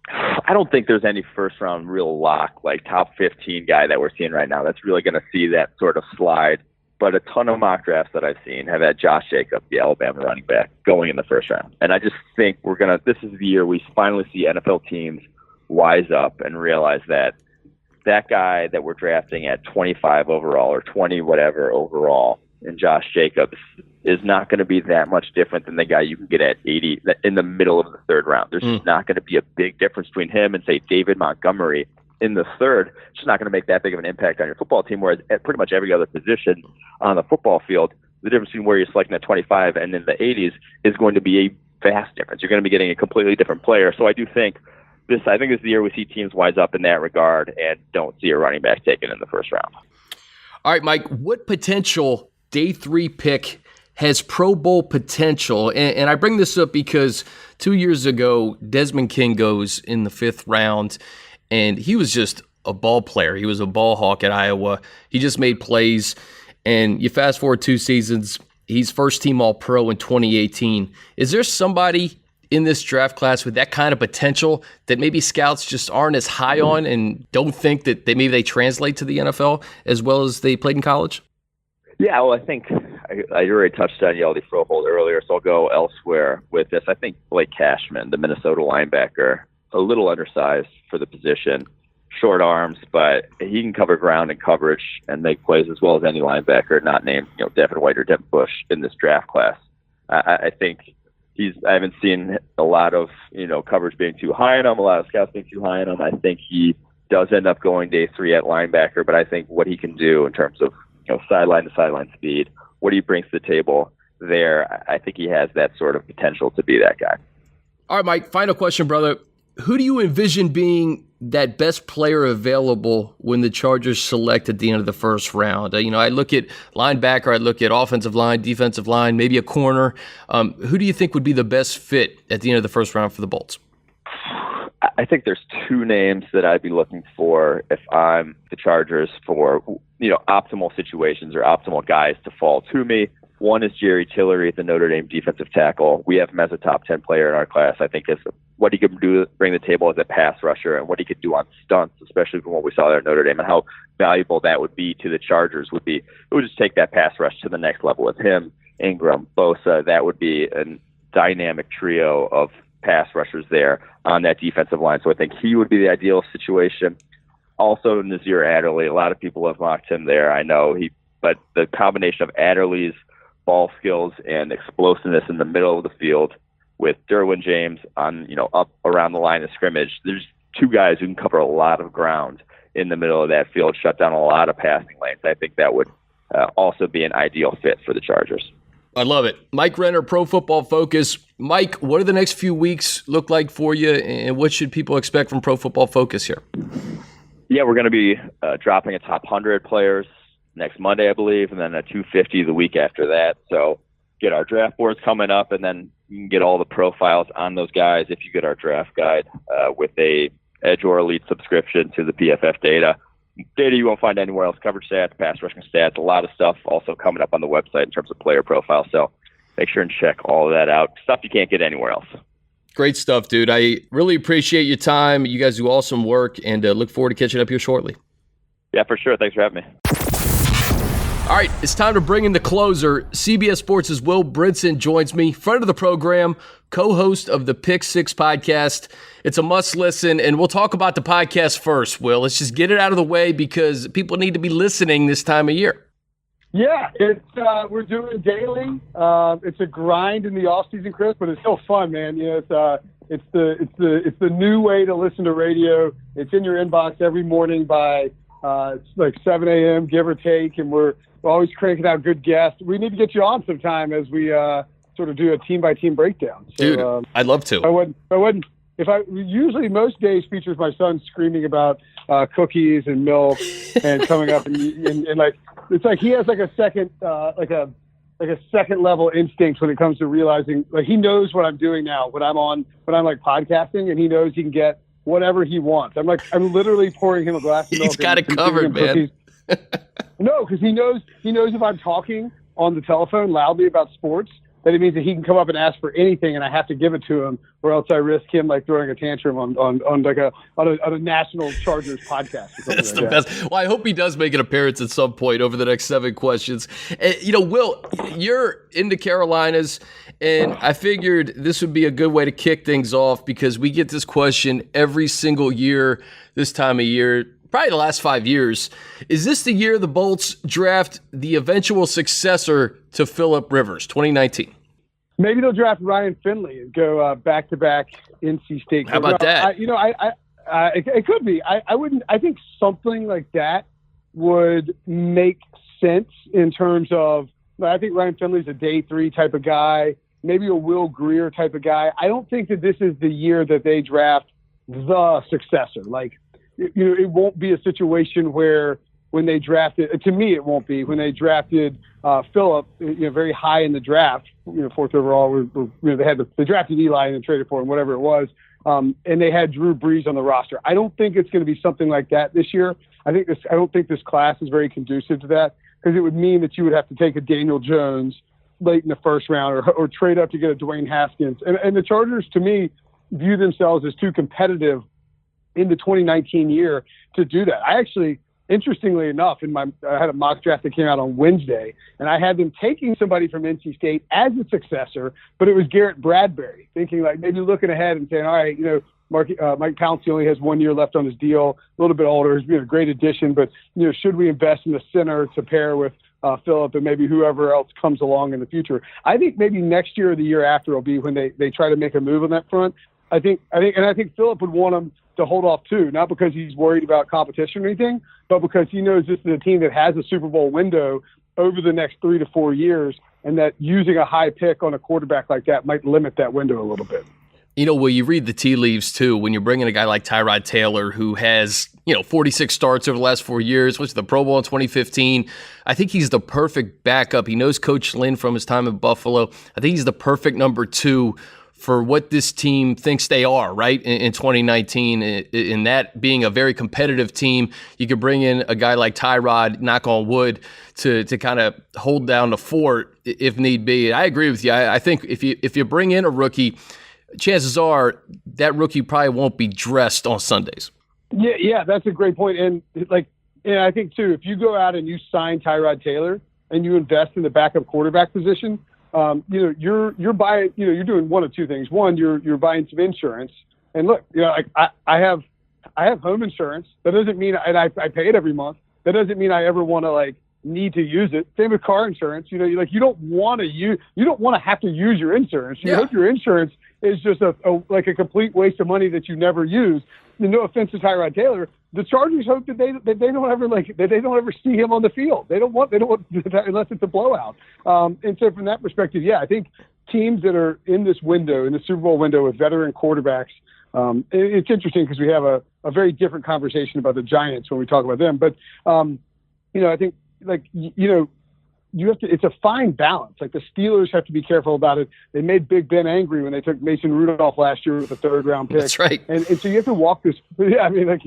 I don't think there's any first-round real lock, like top 15 guy that we're seeing right now that's really going to see that sort of slide. But a ton of mock drafts that I've seen have had Josh Jacobs, the Alabama running back, going in the first round. And I just think this is the year we finally see NFL teams wise up and realize that guy that we're drafting at 25 overall or 20 whatever overall in Josh Jacobs is not going to be that much different than the guy you can get at 80 in the middle of the third round. There's just not going to be a big difference between him and, say, David Montgomery in the third. It's just not going to make that big of an impact on your football team, whereas at pretty much every other position on the football field, the difference between where you're selecting at 25 and in the 80s is going to be a vast difference. You're going to be getting a completely different player. So I think this is the year we see teams wise up in that regard and don't see a running back taken in the first round. All right, Mike, what potential day 3 pick has Pro Bowl potential? And I bring this up because 2 years ago, Desmond King goes in the 5th round, and he was just a ball player. He was a ball hawk at Iowa. He just made plays. And you fast forward 2 seasons, he's first team All-Pro in 2018. Is there somebody in this draft class with that kind of potential that maybe scouts just aren't as high on and don't think that maybe they translate to the NFL as well as they played in college? Yeah, well, I think I already touched on Yeldy Froholt earlier, so I'll go elsewhere with this. I think Blake Cashman, the Minnesota linebacker, a little undersized for the position, short arms, but he can cover ground and coverage and make plays as well as any linebacker not named Devin White or Devin Bush in this draft class. I think I haven't seen a lot of coverage being too high on him, a lot of scouts being too high on him. I think he does end up going day 3 at linebacker, but I think what he can do in terms of sideline to sideline speed, what he brings to the table there, I think he has that sort of potential to be that guy. All right, Mike, final question, brother. Who do you envision being that best player available when the Chargers select at the end of the first round? I look at linebacker, I look at offensive line, defensive line, maybe a corner. Who do you think would be the best fit at the end of the first round for the Bolts? I think there's 2 names that I'd be looking for if I'm the Chargers for, optimal situations or optimal guys to fall to me. One is Jerry Tillery, the Notre Dame defensive tackle. We have him as a top 10 player in our class. I think what he could do, bring to the table as a pass rusher, and what he could do on stunts, especially from what we saw there at Notre Dame, and how valuable that would be to the Chargers it would just take that pass rush to the next level with him, Ingram, Bosa. That would be a dynamic trio of pass rushers there on that defensive line. So I think he would be the ideal situation. Also, Nazir Adderley, a lot of people have mocked him there. I know but the combination of Adderley's ball skills and explosiveness in the middle of the field with Derwin James on, up around the line of scrimmage, there's 2 guys who can cover a lot of ground in the middle of that field, shut down a lot of passing lanes. I think that would also be an ideal fit for the Chargers. I love it. Mike Renner, Pro Football Focus. Mike, what do the next few weeks look like for you, and what should people expect from Pro Football Focus here? Yeah, we're going to be dropping a top 100 players next Monday, I believe, and then a 250 the week after that. So get our draft boards coming up, and then you can get all the profiles on those guys if you get our draft guide with a Edge or Elite subscription to the PFF data you won't find anywhere else. Coverage stats, pass rushing stats, a lot of stuff also coming up on the website in terms of player profiles. So make sure and check all of that out. Stuff you can't get anywhere else. Great stuff, dude. I really appreciate your time. You guys do awesome work, and look forward to catching up here shortly. Yeah, for sure. Thanks for having me. All right, it's time to bring in the closer. CBS Sports' Will Brinson joins me, friend of the program, co-host of the Pick Six podcast. It's a must listen, and we'll talk about the podcast first, Will. Let's just get it out of the way because people need to be listening this time of year. Yeah, we're doing it daily. It's a grind in the off season, Chris, but it's still fun, man. It's the new way to listen to radio. It's in your inbox every morning by It's like 7 a.m., give or take, and we're always cranking out good guests. We need to get you on sometime as we sort of do a team-by-team breakdown. So, Dude, I'd love to. Usually most days features my son screaming about cookies and milk and coming up and like, it's like he has like a second, like a second level instinct when it comes to realizing, like, he knows what I'm doing now when I'm like podcasting, and he knows he can get whatever he wants. I'm literally pouring him a glass of milk. He's got it covered, man. No, because he knows if I'm talking on the telephone loudly about sports, that it means that he can come up and ask for anything, and I have to give it to him, or else I risk him like throwing a tantrum on a national Chargers podcast. That's the best. Well, I hope he does make an appearance at some point over the next 7 questions. Will, you're into Carolinas, and I figured this would be a good way to kick things off because we get this question every single year this time of year. Probably the last 5 years. Is this the year the Bolts draft the eventual successor to Phillip Rivers, 2019? Maybe they'll draft Ryan Finley and go back-to-back NC State. How about that? It could be. I wouldn't. I think something like that would make sense in terms of. I think Ryan Finley's a day 3 type of guy, maybe a Will Grier type of guy. I don't think that this is the year that they draft the successor. Like, it won't be a situation where when they drafted, to me, it won't be when they drafted Phillip, very high in the draft, 4th overall. They drafted Eli and then traded for him, whatever it was, and they had Drew Brees on the roster. I don't think it's going to be something like that this year. I don't think this class is very conducive to that, because it would mean that you would have to take a Daniel Jones late in the first round or trade up to get a Dwayne Haskins. And the Chargers, to me, view themselves as too competitive in the 2019 year to do that. I actually, interestingly enough, I had a mock draft that came out on Wednesday, and I had them taking somebody from NC State as a successor, but it was Garrett Bradbury, thinking like maybe looking ahead and saying, all right, Mike Pouncey only has 1 year left on his deal, a little bit older, he's been a great addition, but should we invest in the center to pair with Phillip and maybe whoever else comes along in the future? I think maybe next year or the year after will be when they try to make a move on that front. I think Phillip would want them to hold off too, not because he's worried about competition or anything, but because he knows this is a team that has a Super Bowl window over the next 3 to 4 years, and that using a high pick on a quarterback like that might limit that window a little bit. Well, you read the tea leaves too when you're bringing a guy like Tyrod Taylor, who has 46 starts over the last 4 years, went to the Pro Bowl in 2015. I think he's the perfect backup. He knows Coach Lynn from his time in Buffalo. I think he's the perfect number 2 for what this team thinks they are, right, in 2019, in that being a very competitive team. You could bring in a guy like Tyrod, knock on wood, to kind of hold down the fort if need be. I agree with you. I think if you bring in a rookie, chances are that rookie probably won't be dressed on Sundays. Yeah, that's a great point. And I think too, if you go out and you sign Tyrod Taylor and you invest in the backup quarterback position, you're buying, you're doing one of two things. One, you're buying some insurance. And look, I have home insurance. That doesn't mean, and I pay it every month. That doesn't mean I ever want to need to use it. Same with car insurance. You don't want to have to use your insurance. You hope your insurance is just a complete waste of money that you never use. And no offense to Tyrod Taylor, the Chargers hope that they don't ever see him on the field. They don't want unless it's a blowout. And so from that perspective, I think teams that are in this window, in the Super Bowl window with veteran quarterbacks, it's interesting because we have a very different conversation about the Giants when we talk about them. But I think you have to. It's a fine balance. Like the Steelers have to be careful about it. They made Big Ben angry when they took Mason Rudolph last year with a 3rd round pick. That's right. And so you have to walk this. Yeah, I mean,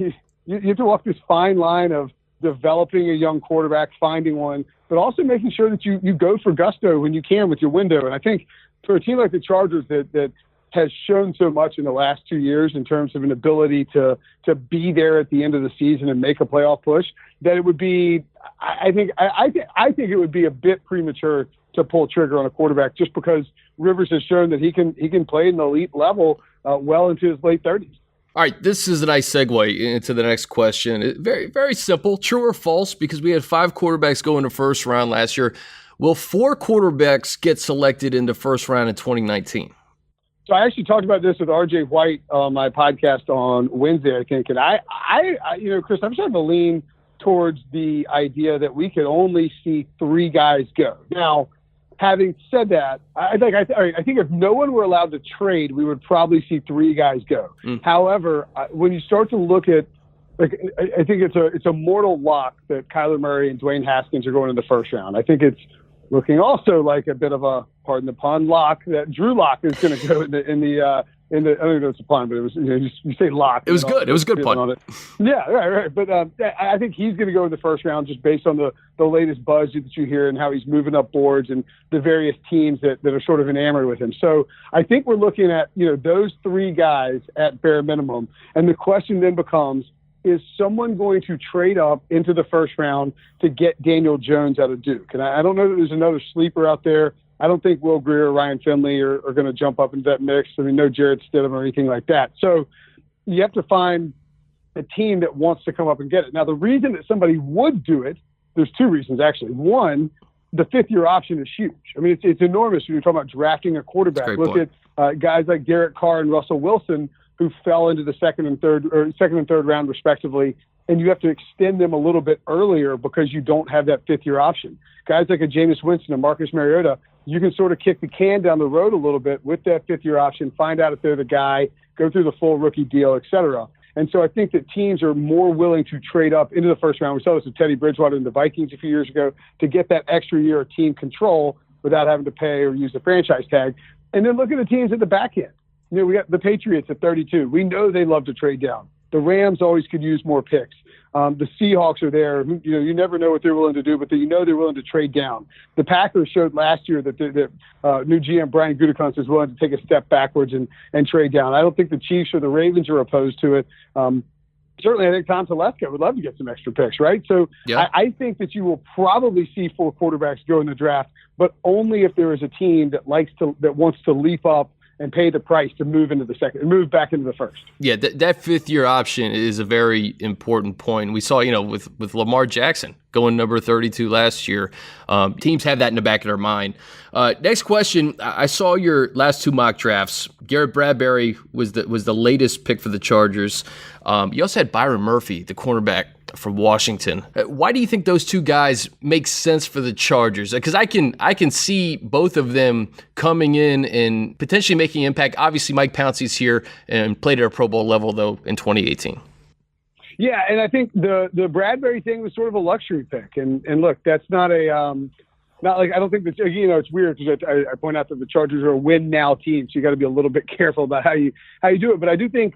you have to walk this fine line of developing a young quarterback, finding one, but also making sure that you go for gusto when you can with your window. And I think for a team like the Chargers that has shown so much in the last 2 years in terms of an ability to be there at the end of the season and make a playoff push, that it would be. I think it would be a bit premature to pull trigger on a quarterback just because Rivers has shown that he can play in the elite level well into his late 30s. All right, this is a nice segue into the next question. Very, very simple. True or false? Because we had 5 quarterbacks go in the first round last year. Will 4 quarterbacks get selected in the first round in 2019? So I actually talked about this with RJ White on my podcast on Wednesday, I think. And I Chris, I'm starting to lean towards the idea that we could only see 3 guys go. Now, having said that, I think if no one were allowed to trade, we would probably see 3 guys go. However, when you start to look at, I think it's a mortal lock that Kyler Murray and Dwayne Haskins are going in the first round. I think it's looking also like a bit of a, pardon the pun, lock that Drew Lock is going to go in the I don't know if it's a pun, but it was, you say lock. It was good. It was a good pun. On it. Yeah, right. But I think he's going to go in the first round just based on the latest buzz that you hear and how he's moving up boards and the various teams that are sort of enamored with him. So I think we're looking at, those 3 guys at bare minimum. And the question then becomes, is someone going to trade up into the first round to get Daniel Jones out of Duke? And I don't know that there's another sleeper out there. I don't think Will Grier or Ryan Finley are going to jump up into that mix. I mean, no Jarrett Stidham or anything like that. So you have to find a team that wants to come up and get it. Now, the reason that somebody would do it, there's 2 reasons, actually. One, the 5th-year option is huge. I mean, it's enormous when you're talking about drafting a quarterback. Look at guys like Derek Carr and Russell Wilson, who fell into the second and third round respectively, and you have to extend them a little bit earlier because you don't have that 5th-year option. Guys like a Jameis Winston and Marcus Mariota, you can sort of kick the can down the road a little bit with that 5th-year option, find out if they're the guy, go through the full rookie deal, et cetera. And so I think that teams are more willing to trade up into the first round. We saw this with Teddy Bridgewater and the Vikings a few years ago to get that extra year of team control without having to pay or use the franchise tag. And then look at the teams at the back end. We got the Patriots at 32. We know they love to trade down. The Rams always could use more picks. The Seahawks are there. You never know what they're willing to do, but they're willing to trade down. The Packers showed last year that new GM Brian Gutekunst is willing to take a step backwards and trade down. I don't think the Chiefs or the Ravens are opposed to it. Certainly, I think Tom Telesco would love to get some extra picks, right? So yeah. I think that you will probably see 4 quarterbacks go in the draft, but only if there is a team that wants to leap up and pay the price to move back into the first. Yeah, that 5th-year option is a very important point. We saw, with Lamar Jackson going number 32 last year, teams have that in the back of their mind. Next question, I saw your last 2 mock drafts. Garrett Bradbury was the latest pick for the Chargers. You also had Byron Murphy, the cornerback from Washington. Why do you think those 2 guys make sense for the Chargers? Because I can see both of them coming in and potentially making impact. Obviously, Mike Pouncey's here and played at a Pro Bowl level, though, in 2018. Yeah, and I think the Bradbury thing was sort of a luxury pick. And look, that's not like, I don't think that, it's weird because I point out that the Chargers are a win now team, so you got to be a little bit careful about how you do it. But I do think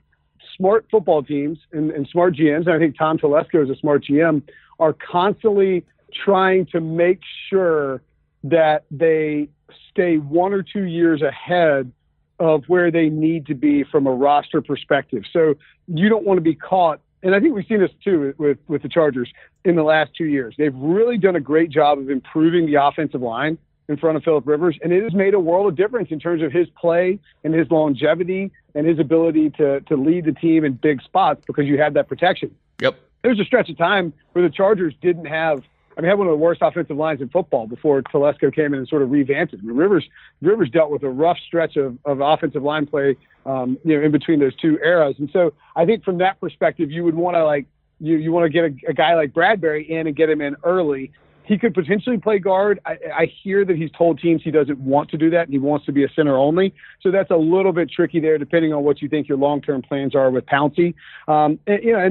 smart football teams and smart GMs, and I think Tom Telesco is a smart GM, are constantly trying to make sure that they stay 1 or 2 years ahead of where they need to be from a roster perspective. So you don't want to be caught. And I think we've seen this too with the Chargers in the last 2 years. They've really done a great job of improving the offensive line in front of Phillip Rivers, and it has made a world of difference in terms of his play and his longevity and his ability to lead the team in big spots because you have that protection. Yep. There was a stretch of time where the Chargers had one of the worst offensive lines in football before Telesco came in and sort of revamped it. I mean, Rivers dealt with a rough stretch of offensive line play, in between those 2 eras. And so I think from that perspective, you would want to you want to get a guy like Bradbury in and get him in early. He could potentially play guard. I hear that he's told teams he doesn't want to do that and he wants to be a center only. So that's a little bit tricky there, depending on what you think your long-term plans are with Pouncey. And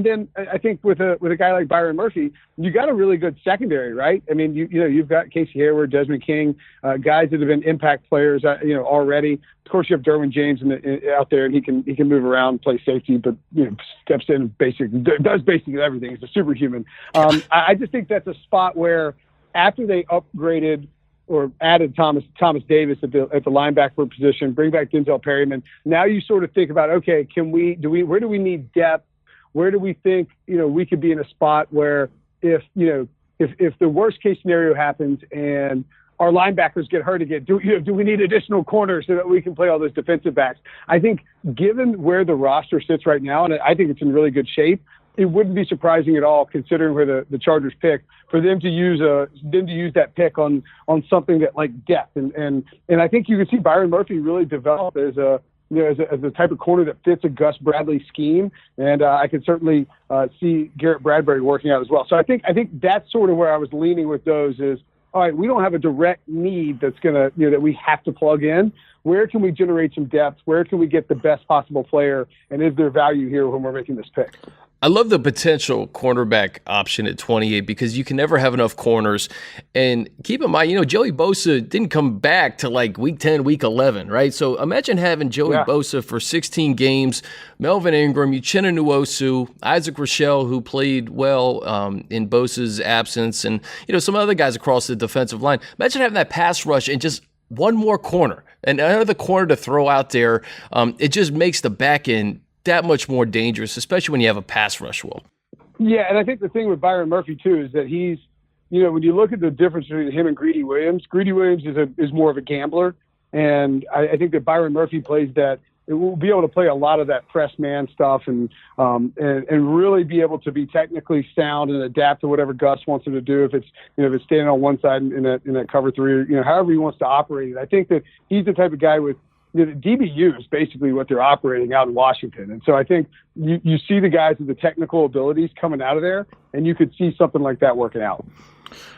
then I think with a guy like Byron Murphy, you got a really good secondary, right? I mean, you've got Casey Hayward, Desmond King, guys that have been impact players, already. Of course, you have Derwin James out there, and he can move around, play safety, but steps in and does basically everything. He's a superhuman. I just think that's a spot where, after they upgraded or added Thomas Davis at the linebacker position, bring back Denzel Perryman, now you sort of think about, okay, where do we need depth? Where do we think we could be in a spot where if the worst case scenario happens and our linebackers get hurt again, do we need additional corners so that we can play all those defensive backs? I think given where the roster sits right now, and I think it's in really good shape, it wouldn't be surprising at all, considering where the Chargers pick, for them to use that pick on something that like depth. And I think you can see Byron Murphy really develop as a as a type of corner that fits a Gus Bradley scheme, and I could certainly see Garrett Bradbury working out as well. So I think that's sort of where I was leaning with those is, all right, we don't have a direct need that's going to, that we have to plug in. Where can we generate some depth? Where can we get the best possible player? And is there value here when we're making this pick? I love the potential cornerback option at 28 because you can never have enough corners. And keep in mind, Joey Bosa didn't come back to like week 10, week 11, right? So imagine having Joey Bosa for 16 games, Melvin Ingram, Uchenna Nwosu, Isaac Rochelle, who played well in Bosa's absence, and some other guys across the defensive line. Imagine having that pass rush and just one more corner, and another corner to throw out there. It just makes the back end that much more dangerous, especially when you have a pass rush, Will. Yeah, and I think the thing with Byron Murphy, too, is that he's, when you look at the difference between him and Greedy Williams is more of a gambler, and I think that Byron Murphy plays that. It will be able to play a lot of that press man stuff and really be able to be technically sound and adapt to whatever Gus wants him to do. If it's standing on one side in that cover three, however he wants to operate it. I think that he's the type of guy with, the DBU is basically what they're operating out in Washington. And so I think you see the guys with the technical abilities coming out of there, and you could see something like that working out.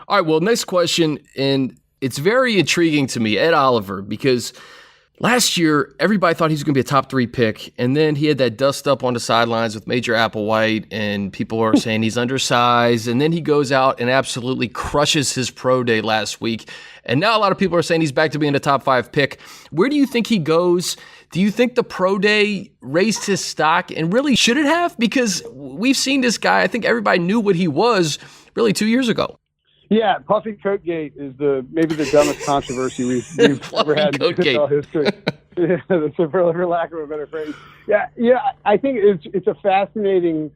All right, well, next question, and it's very intriguing to me, Ed Oliver, because last year, everybody thought he was going to be a top 3 pick, and then he had that dust up on the sidelines with Major Applewhite, and people are saying he's undersized, and then he goes out and absolutely crushes his pro day last week, and now a lot of people are saying he's back to being a top 5 pick. Where do you think he goes? Do you think the pro day raised his stock, and really should it have? Because we've seen this guy, I think everybody knew what he was really 2 years ago. Yeah, Puffy Coatgate is maybe the dumbest controversy we've ever had in NFL history. Yeah, that's for lack of a better phrase. Yeah. I think it's a fascinating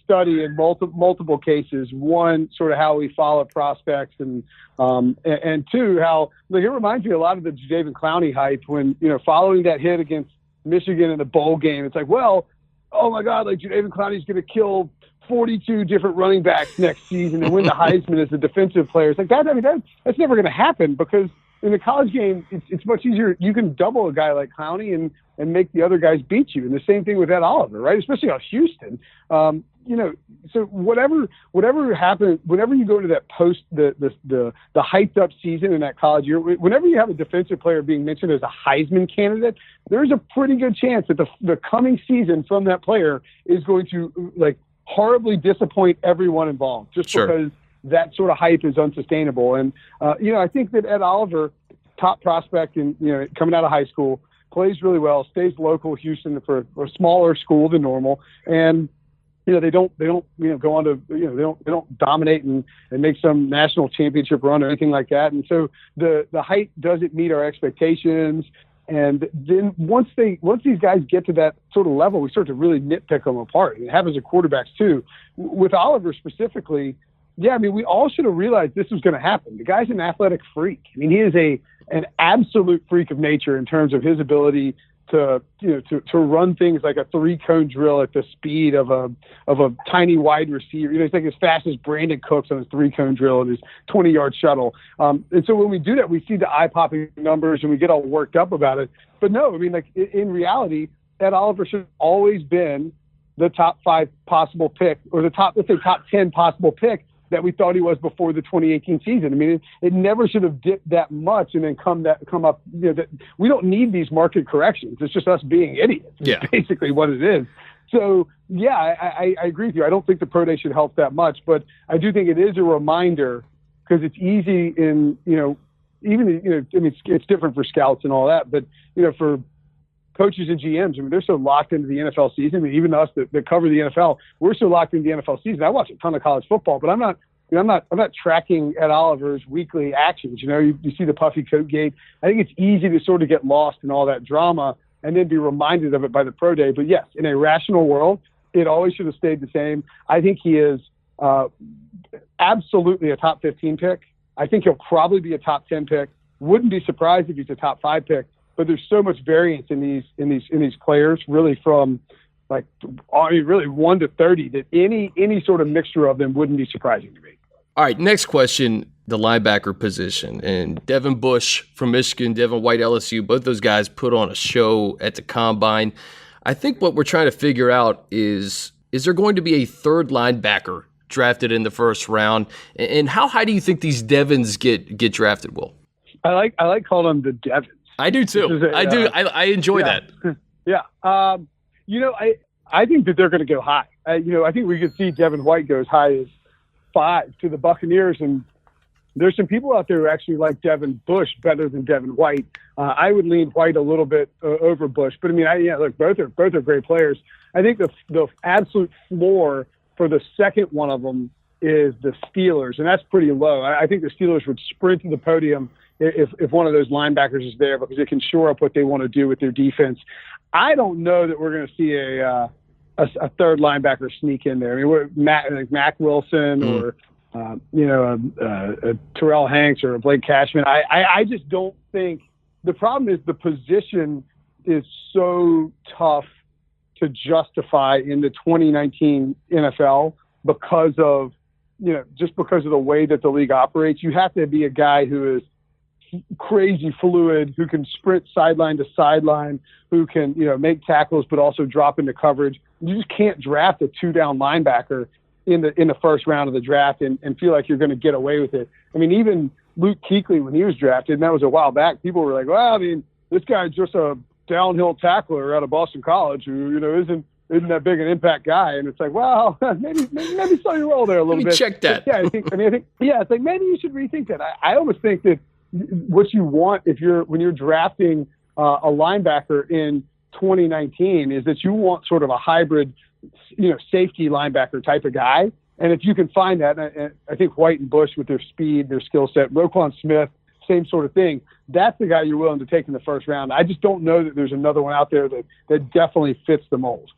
study in multiple cases. One, sort of how we follow prospects, and two, how it reminds me a lot of the Jadeveon Clowney hype when following that hit against Michigan in the bowl game. It's like, well, oh my God, like Jadeveon Clowney's going to kill 42 different running backs next season and win the Heisman as a defensive player. It's like that. I mean, that's never going to happen because in the college game, it's much easier. You can double a guy like Clowney and make the other guys beat you. And the same thing with Ed Oliver, right? Especially on Houston. So whatever happened, whenever you go to that the hyped up season in that college year, whenever you have a defensive player being mentioned as a Heisman candidate, there's a pretty good chance that the coming season from that player is going to horribly disappoint everyone involved because that sort of hype is unsustainable. And, I think that Ed Oliver, top prospect and, coming out of high school, plays really well, stays local Houston for a smaller school than normal. And, they don't go on to, they don't dominate and make some national championship run or anything like that. And so the hype doesn't meet our expectations. And then once these guys get to that sort of level, we start to really nitpick them apart. And it happens to quarterbacks too. With Oliver specifically, we all should have realized this was going to happen. The guy's an athletic freak. I mean, he is an absolute freak of nature in terms of his ability to run things like a 3-cone drill at the speed of a tiny wide receiver. He's like as fast as Brandon Cooks on his 3-cone drill and his 20-yard shuttle. And so when we do that, we see the eye-popping numbers and we get all worked up about it. But no, in reality, Ed Oliver should have always been the top 5 possible pick, or top 10 possible pick that we thought he was before the 2018 season. I mean, it never should have dipped that much and then come up. That we don't need these market corrections. It's just us being idiots. Yeah, it's basically what it is. So I agree with you. I don't think the pro day should help that much, but I do think it is a reminder because it's easy it's different for scouts and all that, but for coaches and GMs, they're so locked into the NFL season. Even us that cover the NFL, we're so locked into the NFL season. I watch a ton of college football, but I'm not tracking Ed Oliver's weekly actions. You see the Puffy Coatgate. I think it's easy to sort of get lost in all that drama and then be reminded of it by the pro day. But yes, in a rational world, it always should have stayed the same. I think he is absolutely a top 15 pick. I think he'll probably be a top 10 pick. Wouldn't be surprised if he's a top 5 pick. But there's so much variance in these players, really from really 1 to 30, that any sort of mixture of them wouldn't be surprising to me. All right, next question, the linebacker position. And Devin Bush from Michigan, Devin White, LSU, both those guys put on a show at the Combine. I think what we're trying to figure out is there going to be a third linebacker drafted in the first round? And how high do you think these Devins get drafted, Will? I like calling them the Devins. I do too. I enjoy that. Yeah. I think that they're going to go high. I think we could see Devin White go as high as 5 to the Buccaneers, and there's some people out there who actually like Devin Bush better than Devin White. I would lean White a little bit over Bush, but look, both are great players. I think the absolute floor for the second one of them is the Steelers, and that's pretty low. I think the Steelers would sprint to the podium if one of those linebackers is there, because it can shore up what they want to do with their defense. I don't know that we're going to see a third linebacker sneak in there. I mean, Mac Wilson or a Terrell Hanks or a Blake Cashman. I just don't think. The problem is the position is so tough to justify in the 2019 NFL because of the way that the league operates. You have to be a guy who is crazy fluid, who can sprint sideline to sideline, who can make tackles but also drop into coverage. You just can't draft a 2-down linebacker in the first round of the draft and feel like you're going to get away with it. I mean, even Luke Kuechly, when he was drafted, and that was a while back, people were like, well, I mean, this guy's just a downhill tackler out of Boston College who isn't that big an impact guy. And it's like, well, maybe saw your role there a little bit. Check that. But I think it's like maybe you should rethink that. I almost think that what you want when you're drafting a linebacker in 2019 is that you want sort of a hybrid, safety linebacker type of guy. And if you can find that, and I think White and Bush with their speed, their skill set, Roquan Smith, same sort of thing, that's the guy you're willing to take in the first round. I just don't know that there's another one out there that definitely fits the mold.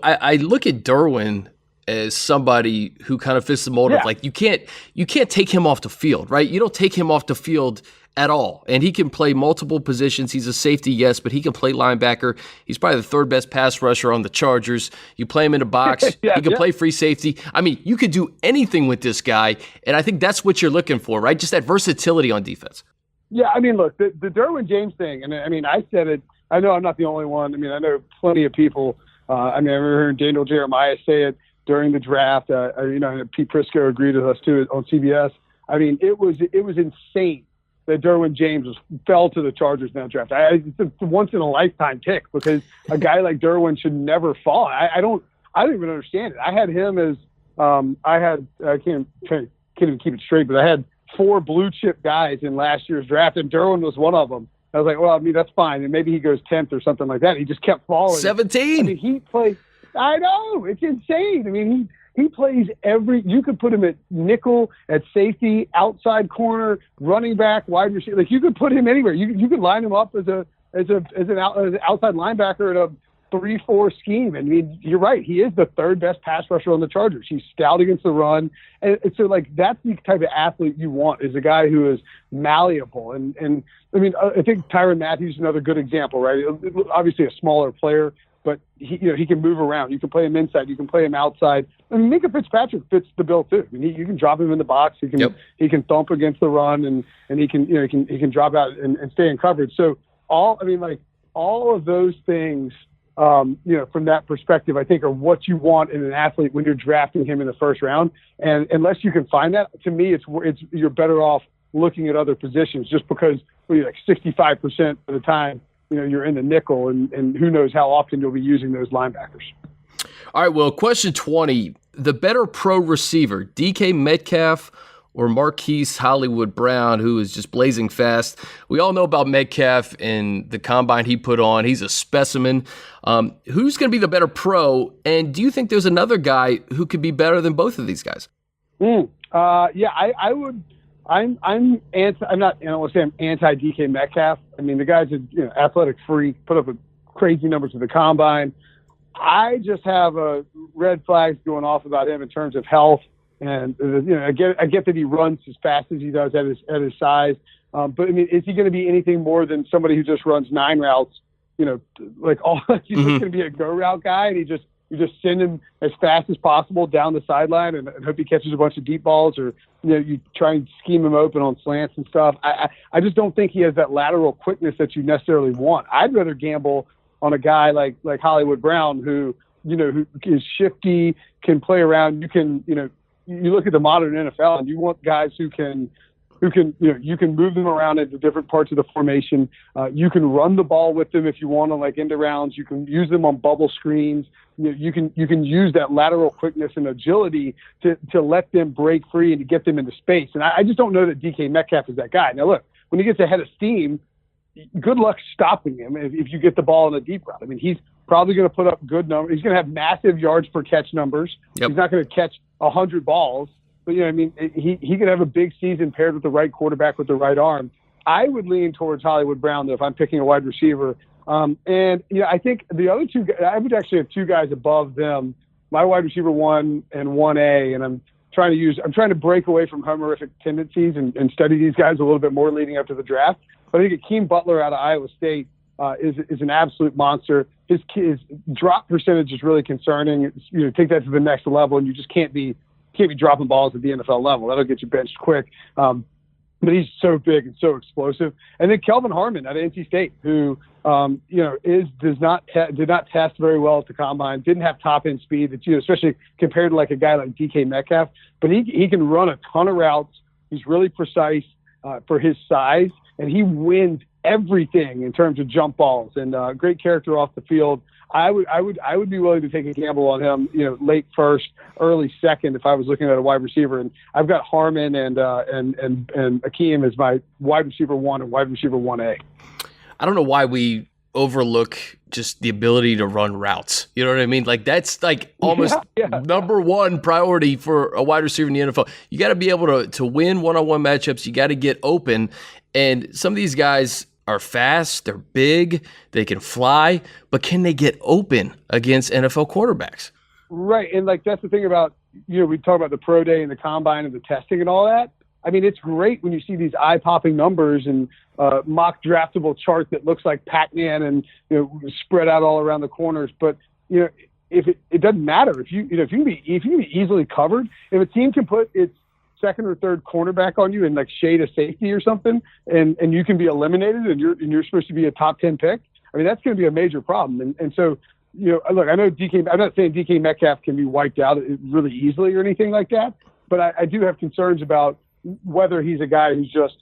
I look at Derwin as somebody who kind of fits the mold of like, you can't take him off the field, right? You don't take him off the field at all. And he can play multiple positions. He's a safety, yes, but he can play linebacker. He's probably the third best pass rusher on the Chargers. You play him in the box. He can play free safety. I mean, you could do anything with this guy. And I think that's what you're looking for, right? Just that versatility on defense. Yeah, I mean, look, the Derwin James thing, and I mean, I said it. I know I'm not the only one. I mean, I know plenty of people. I remember hearing Daniel Jeremiah say it during the draft. Pete Prisco agreed with us too on CBS. I mean, it was insane that Derwin James fell to the Chargers in that draft. It's a once in a lifetime pick because a guy like Derwin should never fall. I don't even understand it. I had him as I can't even keep it straight, but I had 4 blue chip guys in last year's draft, and Derwin was one of them. I was like, well, I mean, that's fine, and maybe he goes 10th or something like that. He just kept falling. 17. I mean, he plays. I know, it's insane. I mean, he plays you could put him at nickel, at safety, outside corner, running back, wide receiver. Like you could put him anywhere. You could line him up as an outside linebacker in a 3-4 scheme. I mean, you're right. He is the third best pass rusher on the Chargers. He's stout against the run, and so like that's the type of athlete you want, is a guy who is malleable. And I mean, I think Tyrann Mathieu is another good example, right? Obviously a smaller player, but he can move around. You can play him inside. You can play him outside. I mean, Minka Fitzpatrick fits the bill too. I mean, you can drop him in the box. He can thump against the run, and he can drop out and stay in coverage. So all of those things, from that perspective, I think are what you want in an athlete when you're drafting him in the first round. And unless you can find that, to me, you're better off looking at other positions, just because like 65% of the time, you're in the nickel, and who knows how often you'll be using those linebackers. All right, well, question 20, the better pro receiver, DK Metcalf or Marquise Hollywood Brown, who is just blazing fast? We all know about Metcalf and the combine he put on. He's a specimen. Who's going to be the better pro? And do you think there's another guy who could be better than both of these guys? I would. I'm anti. I'm not. I don't want to say I'm anti DK Metcalf. I mean, the guy's an athletic freak, put up crazy numbers at the combine. I just have red flags going off about him in terms of health, and I get that he runs as fast as he does at his size, but I mean, is he going to be anything more than somebody who just runs 9 routes? He's just going to be a go route guy, and he just You just send him as fast as possible down the sideline and hope he catches a bunch of deep balls, or you try and scheme him open on slants and stuff. I just don't think he has that lateral quickness that you necessarily want. I'd rather gamble on a guy like Hollywood Brown, who is shifty, can play around. You look at the modern NFL, and you want guys who can you can move them around into different parts of the formation. You can run the ball with them if you want on like end rounds. You can use them on bubble screens. You can use that lateral quickness and agility to let them break free and to get them into space. And I just don't know that DK Metcalf is that guy. Now look, when he gets ahead of steam, good luck stopping him if you get the ball in a deep route. I mean, he's probably going to put up good numbers. He's going to have massive yards per catch numbers. Yep. He's not going to catch 100 balls. But, he could have a big season paired with the right quarterback with the right arm. I would lean towards Hollywood Brown, though, if I'm picking a wide receiver. I think the other two, I would actually have two guys above them, my wide receiver 1 and 1A, and I'm trying to break away from homerific tendencies and study these guys a little bit more leading up to the draft. But I think Akeem Butler out of Iowa State is an absolute monster. His drop percentage is really concerning. Take that to the next level, and you just can't be dropping balls at the NFL level. That'll get you benched quick. But he's so big and so explosive. And then Kelvin Harmon at NC State, who did not test very well at the combine, didn't have top end speed that especially compared to like a guy like DK Metcalf. But he can run a ton of routes. He's really precise for his size, and he wins everything in terms of jump balls and great character off the field. I would be willing to take a gamble on him, late first, early second if I was looking at a wide receiver. And I've got Harmon and Akeem as my wide receiver 1 and wide receiver 1A. I don't know why we overlook just the ability to run routes. You know what I mean? Like that's like almost number one priority for a wide receiver in the NFL. You got to be able to win one-on-one matchups. You got to get open. And some of these guys are fast, they're big, they can fly, but can they get open against NFL quarterbacks? Right, and like that's the thing about, we talk about the pro day and the combine and the testing and all that. I mean, it's great when you see these eye-popping numbers and mock draftable chart that looks like Pac-Man and spread out all around the corners. But if it doesn't matter if you can be easily covered, if a team can put its second or third cornerback on you and like shade a safety or something, and you can be eliminated and you're supposed to be a top 10 pick. I mean, that's going to be a major problem. And so, look, I know I'm not saying DK Metcalf can be wiped out really easily or anything like that, but I do have concerns about whether he's a guy who's just,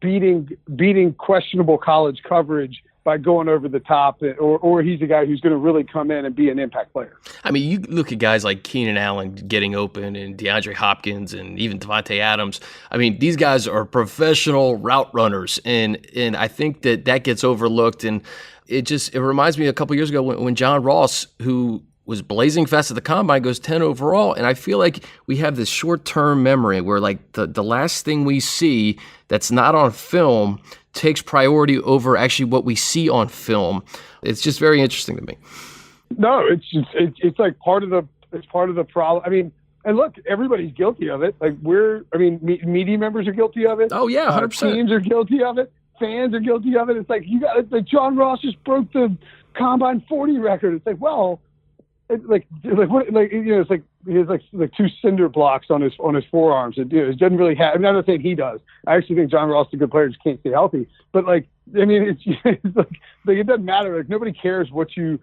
beating questionable college coverage by going over the top, or he's a guy who's going to really come in and be an impact player. I mean, you look at guys like Keenan Allen getting open and DeAndre Hopkins and even Devontae Adams. I mean, these guys are professional route runners, and I think that gets overlooked. And it reminds me a couple years ago when John Ross, who was blazing fast at the combine, goes 10 overall. And I feel like we have this short-term memory where like the last thing we see that's not on film takes priority over actually what we see on film. It's just very interesting to me. No, it's like part of the problem. I mean, and look, everybody's guilty of it. Like media members are guilty of it. Oh yeah, 100%. Teams are guilty of it. Fans are guilty of it. It's like John Ross just broke the combine 40 record. It's like, well, it's like he has like two cinder blocks on his forearms. It doesn't really have. I'm not saying he does. I actually think John Ross is a good player, just can't stay healthy. But it's like it doesn't matter. Like nobody cares what you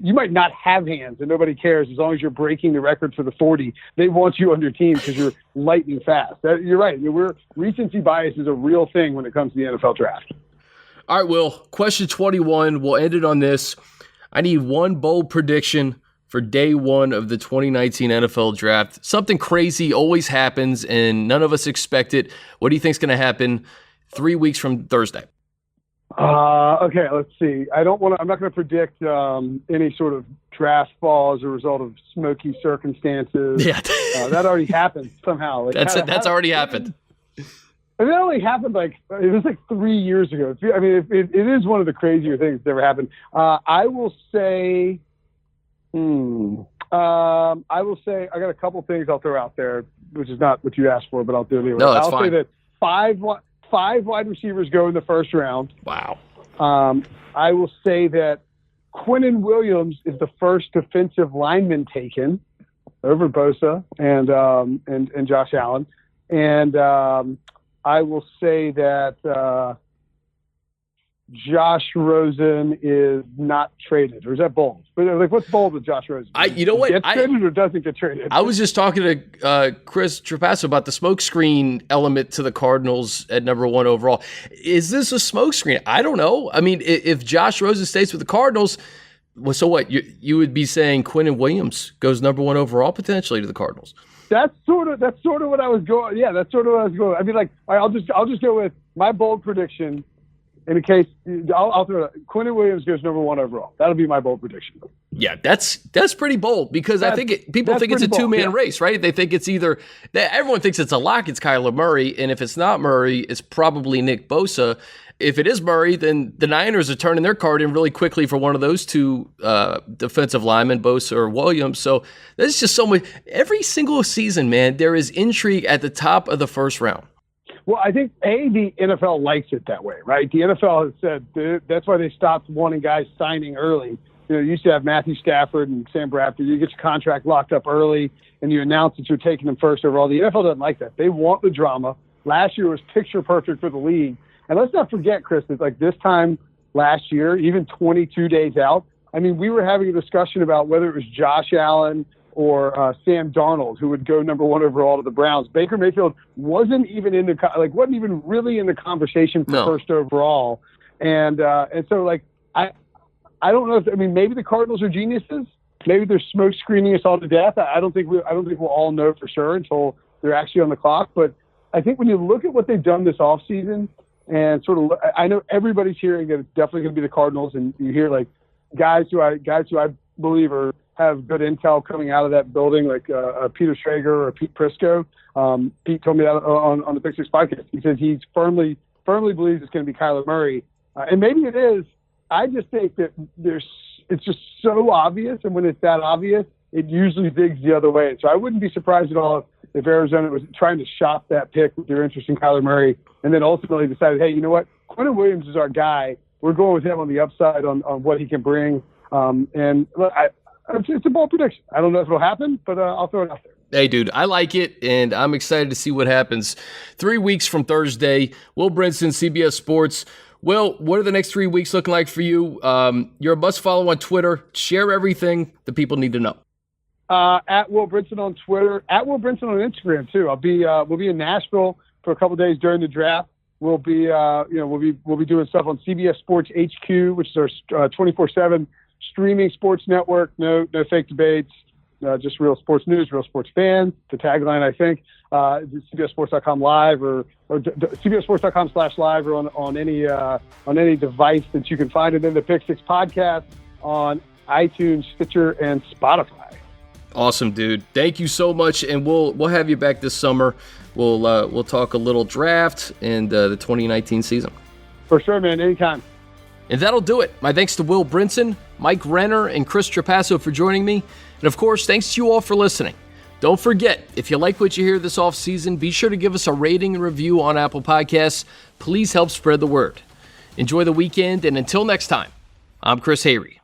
might not have hands, and nobody cares as long as you're breaking the record for the 40. They want you on your team because you're lightning fast. You're right. Recency bias is a real thing when it comes to the NFL draft. All right, Will. Question 21. We'll end it on this. I need one bold prediction for day one of the 2019 NFL draft. Something crazy always happens, and none of us expect it. What do you think is going to happen 3 weeks from Thursday? Okay, let's see. I'm not going to predict any sort of draft fall as a result of smoky circumstances. Yeah. That already happened somehow. That's already happened. And it only happened it was 3 years ago. I mean, it is one of the crazier things that's ever happened. I will say I got a couple things I'll throw out there, which is not what you asked for, but I'll do it anyway. No, that's I'll fine. say that five wide receivers go in the first round. Wow. I will say that Quinnen Williams is the first defensive lineman taken over Bosa and Josh Allen. And I will say that Josh Rosen is not traded, or is that bold? But like, what's bold with Josh Rosen? You know what? Gets traded or doesn't get traded? I was just talking to Chris Trapasso about the smokescreen element to the Cardinals at number 1 overall. Is this a smokescreen? I don't know. I mean, if Josh Rosen stays with the Cardinals, well, so what? You would be saying Quinnen Williams goes number 1 overall potentially to the Cardinals. That's sort of what I was going. Yeah, that's sort of what I was going. I mean, like, I'll just go with my bold prediction. In the case, I'll throw it. Quinnen Williams goes number 1 overall. That'll be my bold prediction. Yeah, that's pretty bold because I think people think it's a two-man race, right? They think it's either everyone thinks it's a lock. It's Kyler Murray, and if it's not Murray, it's probably Nick Bosa. If it is Murray, then the Niners are turning their card in really quickly for one of those two defensive linemen, Bosa or Williams. So there's just so much. Every single season, man, there is intrigue at the top of the first round. Well, I think, the NFL likes it that way, right? The NFL has said that's why they stopped wanting guys signing early. You know, you used to have Matthew Stafford and Sam Bradford. You get your contract locked up early, and you announce that you're taking them first overall. The NFL doesn't like that. They want the drama. Last year was picture perfect for the league. And let's not forget, Chris, that like this time last year, even 22 days out, I mean, we were having a discussion about whether it was Josh Allen or Sam Darnold who would go number 1 overall to the Browns. Baker Mayfield wasn't even wasn't even really in the conversation for first overall. And so like I don't know if maybe the Cardinals are geniuses. Maybe they're smoke screening us all to death. I don't think we'll all know for sure until they're actually on the clock. But I think when you look at what they've done this offseason and sort of, I know everybody's hearing that it's definitely going to be the Cardinals, and you hear like guys who I believe have good intel coming out of that building, like Peter Schrager or Pete Prisco. Pete told me that on the Big Six podcast. He says he firmly believes it's going to be Kyler Murray, and maybe it is. I just think that it's just so obvious, and when it's that obvious, it usually digs the other way. So I wouldn't be surprised at all if Arizona was trying to shop that pick with their interest in Kyler Murray, and then ultimately decided, hey, you know what, Quinnen Williams is our guy. We're going with him on the upside on what he can bring. And look, it's a bold prediction. I don't know if it'll happen, but I'll throw it out there. Hey, dude, I like it, and I'm excited to see what happens 3 weeks from Thursday. Will Brinson, CBS Sports. Will, what are the next 3 weeks looking like for you? You're a must-follow on Twitter. Share everything the people need to know. At Will Brinson on Twitter. At Will Brinson on Instagram, too. We'll be in Nashville for a couple days during the draft. We'll be doing stuff on CBS Sports HQ, which is our 24/7 streaming sports network. No fake debates, just real sports news, real sports fans. The tagline, I think, CBSSports.com live or CBSSports.com/live or on any device that you can find it in the Pick Six podcast on iTunes, Stitcher, and Spotify. Awesome, dude. Thank you so much, and we'll have you back this summer. We'll talk a little draft and the 2019 season. For sure, man. Anytime. And that'll do it. My thanks to Will Brinson, Mike Renner, and Chris Trapasso for joining me. And of course, thanks to you all for listening. Don't forget, if you like what you hear this offseason, be sure to give us a rating and review on Apple Podcasts. Please help spread the word. Enjoy the weekend, and until next time, I'm Chris Hayre.